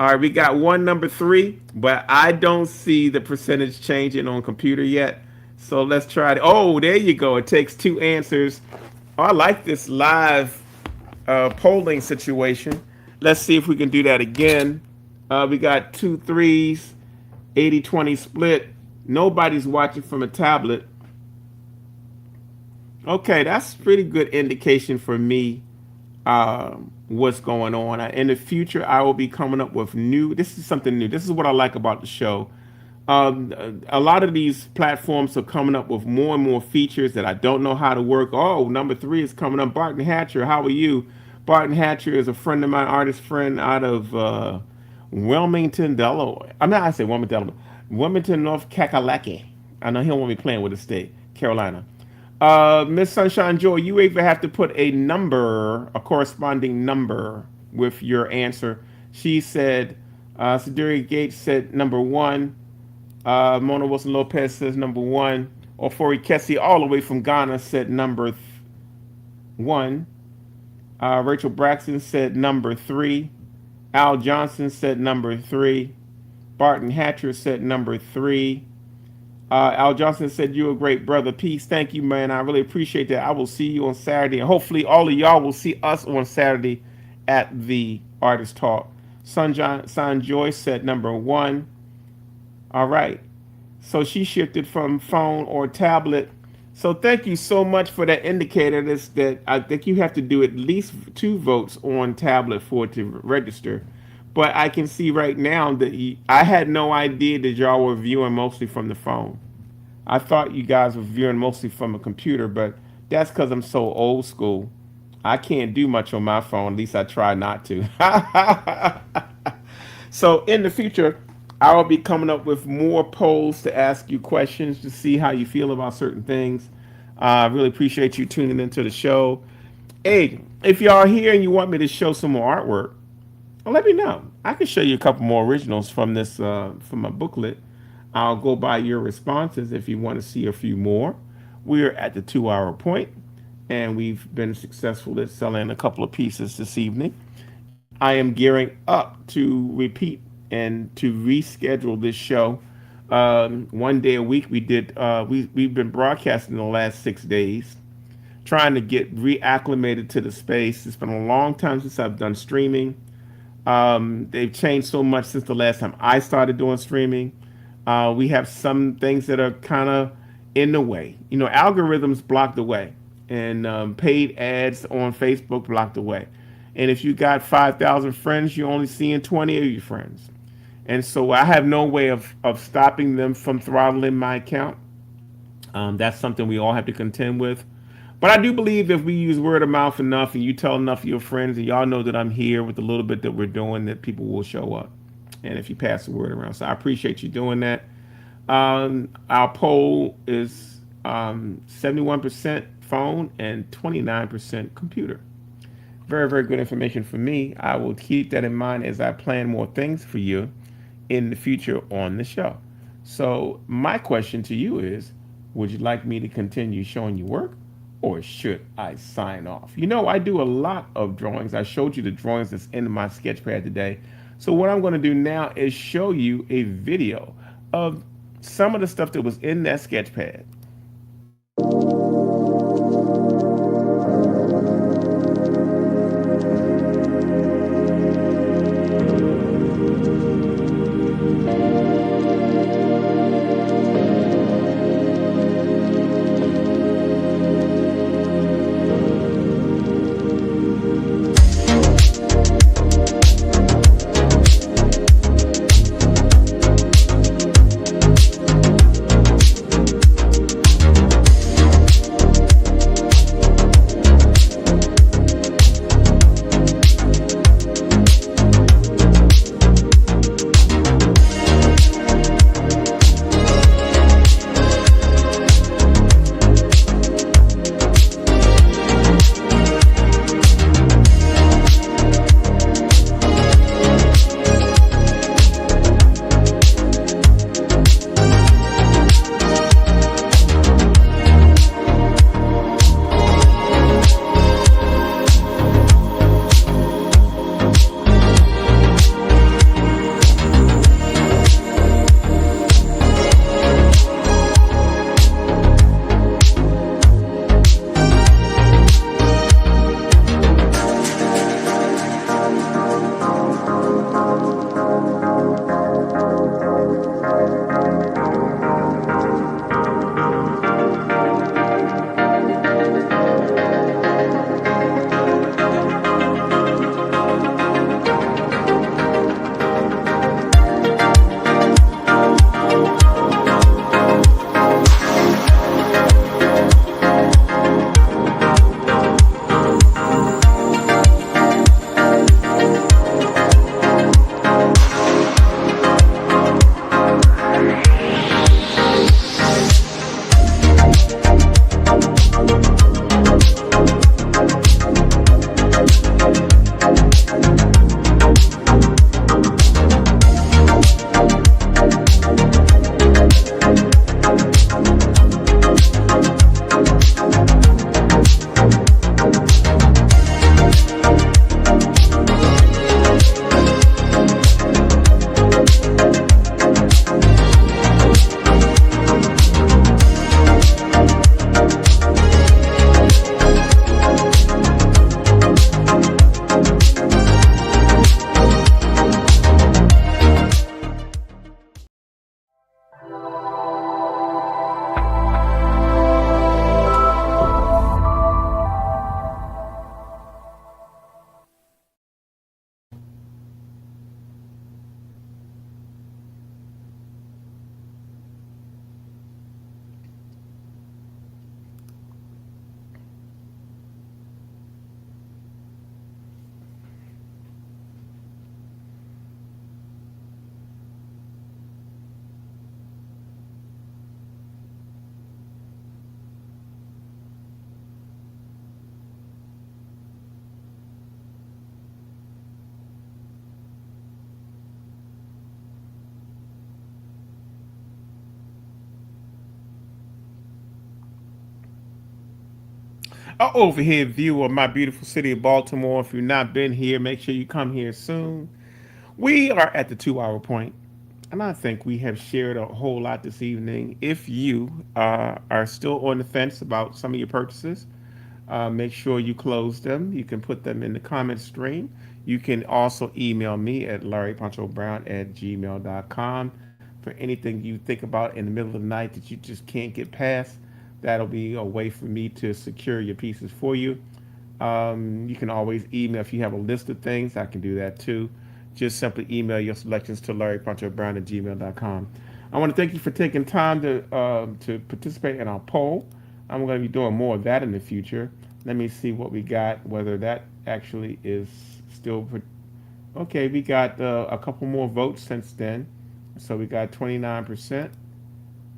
All right, we got one number three, but I don't see the percentage changing on computer yet. So let's try it. Oh, there you go. It takes two answers. Oh, I like this live polling situation. Let's see if we can do that again. We got two threes, 80-20 split. Nobody's watching from a tablet. Okay, that's pretty good indication for me what's going on. In the future, I will be coming up with this is something new. This is what I like about the show. A lot of these platforms are coming up with more and more features that I don't know how to work. Oh, number three is coming up. Barton Hatcher, how are you? Barton Hatcher is a friend of mine, artist friend out of Wilmington, Delaware. I say Wilmington, Delaware. Wilmington, North Kakalaki. I know he don't want me playing with the state, Carolina. Miss Sunshine Joy, you even have to put a corresponding number with your answer. She said, Sedaria Gates said number one. Mona Wilson Lopez says number one. Ofori Kessie, all the way from Ghana, said number one. Rachel Braxton said number three. Al Johnson said number three. Barton Hatcher said number three. Al Johnson said, "You're a great brother. Peace. Thank you, man. I really appreciate that. I will see you on Saturday. And hopefully all of y'all will see us on Saturday at the Artist Talk." Sun Joyce said number one. All right. So she shifted from phone or tablet. So thank you so much for that indicator. That I think you have to do at least 2 votes on tablet for it to register. But I can see right now that I had no idea that y'all were viewing mostly from the phone. I thought you guys were viewing mostly from a computer, but that's because I'm so old school. I can't do much on my phone. At least I try not to. So in the future, I will be coming up with more polls to ask you questions to see how you feel about certain things. I really appreciate you tuning into the show. Hey, if y'all are here and you want me to show some more artwork, well, let me know. I can show you a couple more originals from this from my booklet. I'll go by your responses if you want to see a few more. We're at the 2-hour point, and we've been successful at selling a couple of pieces this evening. I am gearing up to repeat and to reschedule this show. One day a week. We've been broadcasting the last 6 days, trying to get reacclimated to the space. It's been a long time since I've done streaming. They've changed so much since the last time I started doing streaming. We have some things that are kind of in the way. Algorithms block the way, and paid ads on Facebook block the way. And if you got 5,000 friends, you're only seeing 20 of your friends. And so I have no way of stopping them from throttling my account. That's something we all have to contend with. But I do believe if we use word of mouth enough and you tell enough of your friends and y'all know that I'm here with a little bit that we're doing, that people will show up. And if you pass the word around. So I appreciate you doing that. Our poll is 71% phone and 29% computer. Very, very good information for me. I will keep that in mind as I plan more things for you in the future on the show. So, my question to you is, would you like me to continue showing you work or should I sign off? You know, I do a lot of drawings. I showed you the drawings that's in my sketch pad today. So, what I'm going to do now is show you a video of some of the stuff that was in that sketch pad. An overhead view of my beautiful city of Baltimore. If you've not been here, make sure you come here soon. We are at the 2 hour point, and I think we have shared a whole lot this evening. If you are still on the fence about some of your purchases, make sure you close them. You can put them in the comment stream. You can also email me at larryponchobrown@gmail.com for anything you think about in the middle of the night that you just can't get past. That'll be a way for me to secure your pieces for you. You can always email if you have a list of things. I can do that too. Just simply email your selections to larryponchobrown@gmail.com. I want to thank you for taking time to participate in our poll. I'm going to be doing more of that in the future. Let me see what we got, whether that actually is still. Okay, we got a couple more votes since then. So we got 29%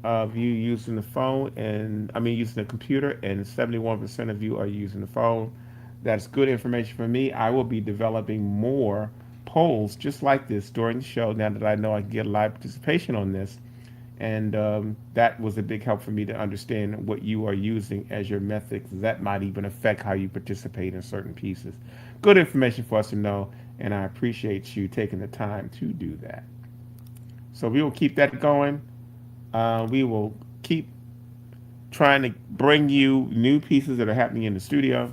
of you using the phone, and I mean using the computer, and 71% of you are using the phone. That's good information for me. I will be developing more polls just like this during the show now that I know I can get live participation on this. And that was a big help for me to understand what you are using as your methods. That might even affect how you participate in certain pieces. Good information for us to know, and I appreciate you taking the time to do that. So we will keep that going. We will keep trying to bring you new pieces that are happening in the studio.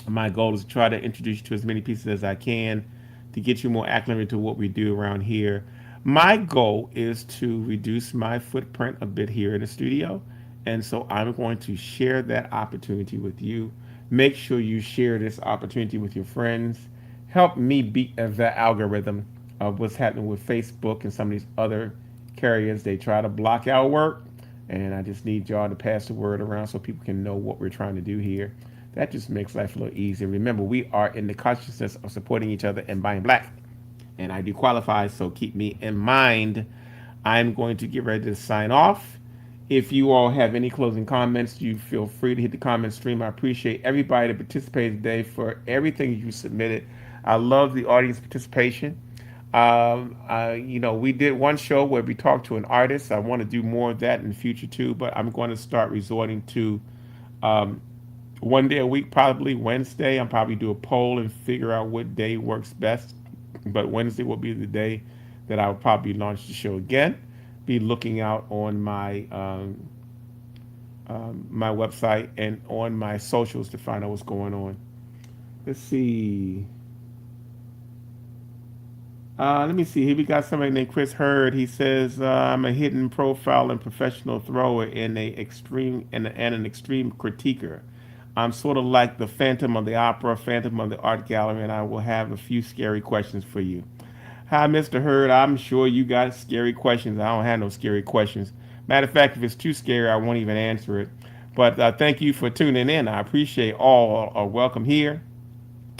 My goal is to try to introduce you to as many pieces as I can to get you more acclimated to what we do around here. My goal is to reduce my footprint a bit here in the studio. And so I'm going to share that opportunity with you. Make sure you share this opportunity with your friends. Help me beat the algorithm of what's happening with Facebook and some of these other carriers. They try to block our work, and I just need y'all to pass the word around so people can know what we're trying to do here. That just makes life a little easier. Remember, we are in the consciousness of supporting each other and buying black. And I do qualify, so keep me in mind. I'm going to get ready to sign off. If you all have any closing comments, you feel free to hit the comment stream. I appreciate everybody that participated today for everything you submitted. I love the audience participation. We did one show where we talked to an artist. I want to do more of that in the future too, but I'm going to start resorting to um, one day a week, probably Wednesday. I'll probably do a poll and figure out what day works best. But Wednesday will be the day that I'll probably launch the show again. Be looking out on my website and on my socials to find out what's going on. Let's see. Let me see. Here we got somebody named Chris Hurd. He says, "I'm a hidden profile and professional thrower and an extreme critiquer. I'm sort of like the Phantom of the Opera, Phantom of the Art Gallery, and I will have a few scary questions for you." Hi, Mr. Hurd. I'm sure you got scary questions. I don't have no scary questions. Matter of fact, if it's too scary, I won't even answer it. But thank you for tuning in. I appreciate all are welcome here.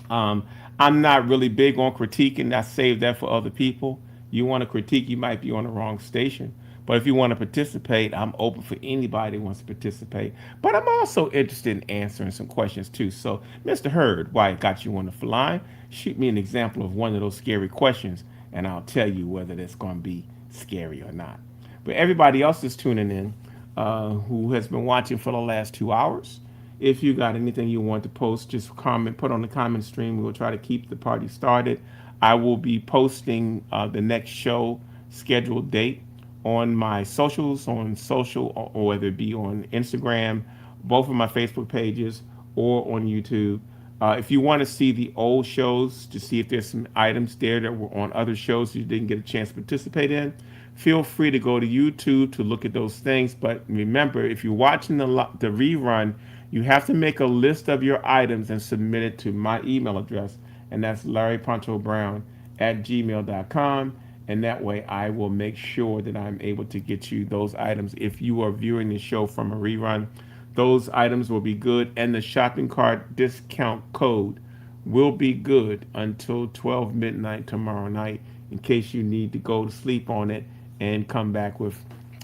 Um, I'm not really big on critiquing. I save that for other people. You want to critique, you might be on the wrong station. But if you want to participate, I'm open for anybody who wants to participate. But I'm also interested in answering some questions too. So, Mr. Hurd, why I got you on the line? Shoot me an example of one of those scary questions, and I'll tell you whether it's going to be scary or not. But everybody else is tuning in who has been watching for the last 2 hours. If you got anything you want to post, just comment, put on the comment stream. We will try to keep the party started. I will be posting the next show scheduled date on my socials, on social, or whether it be on Instagram, both of my Facebook pages, or on YouTube. If you want to see the old shows to see if there's some items there that were on other shows you didn't get a chance to participate in, feel free to go to YouTube to look at those things. But remember, if you're watching the rerun, you have to make a list of your items and submit it to my email address, and that's larryponchobrown@gmail.com. And that way I will make sure that I'm able to get you those items. If you are viewing the show from a rerun, those items will be good, and the shopping cart discount code will be good until 12 midnight tomorrow night in case you need to go to sleep on it and come back with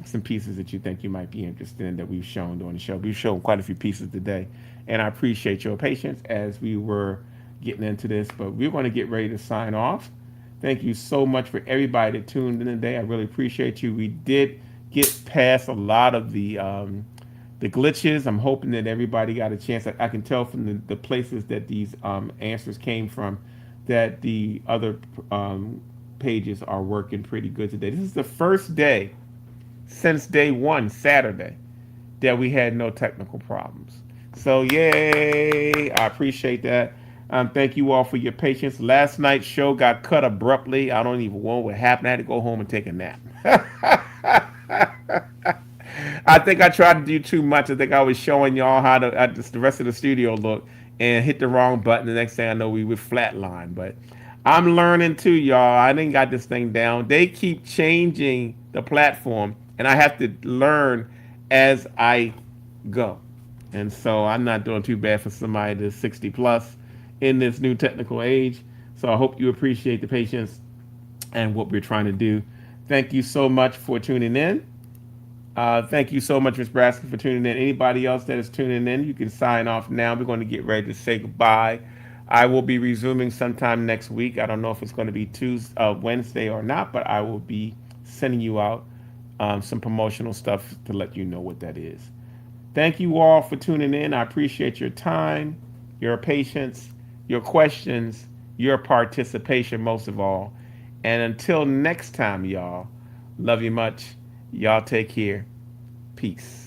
some pieces that you think you might be interested in that we've shown during the show. We've shown quite a few pieces today, and I appreciate your patience as we were getting into this, but we're going to get ready to sign off. Thank you so much for everybody that tuned in today. I really appreciate you. We did get past a lot of the glitches. I'm hoping that everybody got a chance. I can tell from the places that these answers came from that the other pages are working pretty good today. This is the first day since day one, Saturday, that we had no technical problems. So yay! I appreciate that. Thank you all for your patience. Last night's show got cut abruptly. I don't even know what happened. I had to go home and take a nap. I think I tried to do too much. I think I was showing y'all how the rest of the studio looked and hit the wrong button. The next thing I know, we were flatline. But I'm learning too, y'all. I didn't got this thing down. They keep changing the platform, and I have to learn as I go. And so I'm not doing too bad for somebody that's 60 plus in this new technical age. So I hope you appreciate the patience and what we're trying to do. Thank you so much for tuning in. Thank you so much, Ms. Braskin, for tuning in. Anybody else that is tuning in, you can sign off now. We're going to get ready to say goodbye. I will be resuming sometime next week. I don't know if it's going to be Wednesday or not, but I will be sending you out some promotional stuff to let you know what that is. Thank you all for tuning in. I appreciate your time, your patience, your questions, your participation, most of all. And until next time, y'all, love you much. Y'all take care. Peace.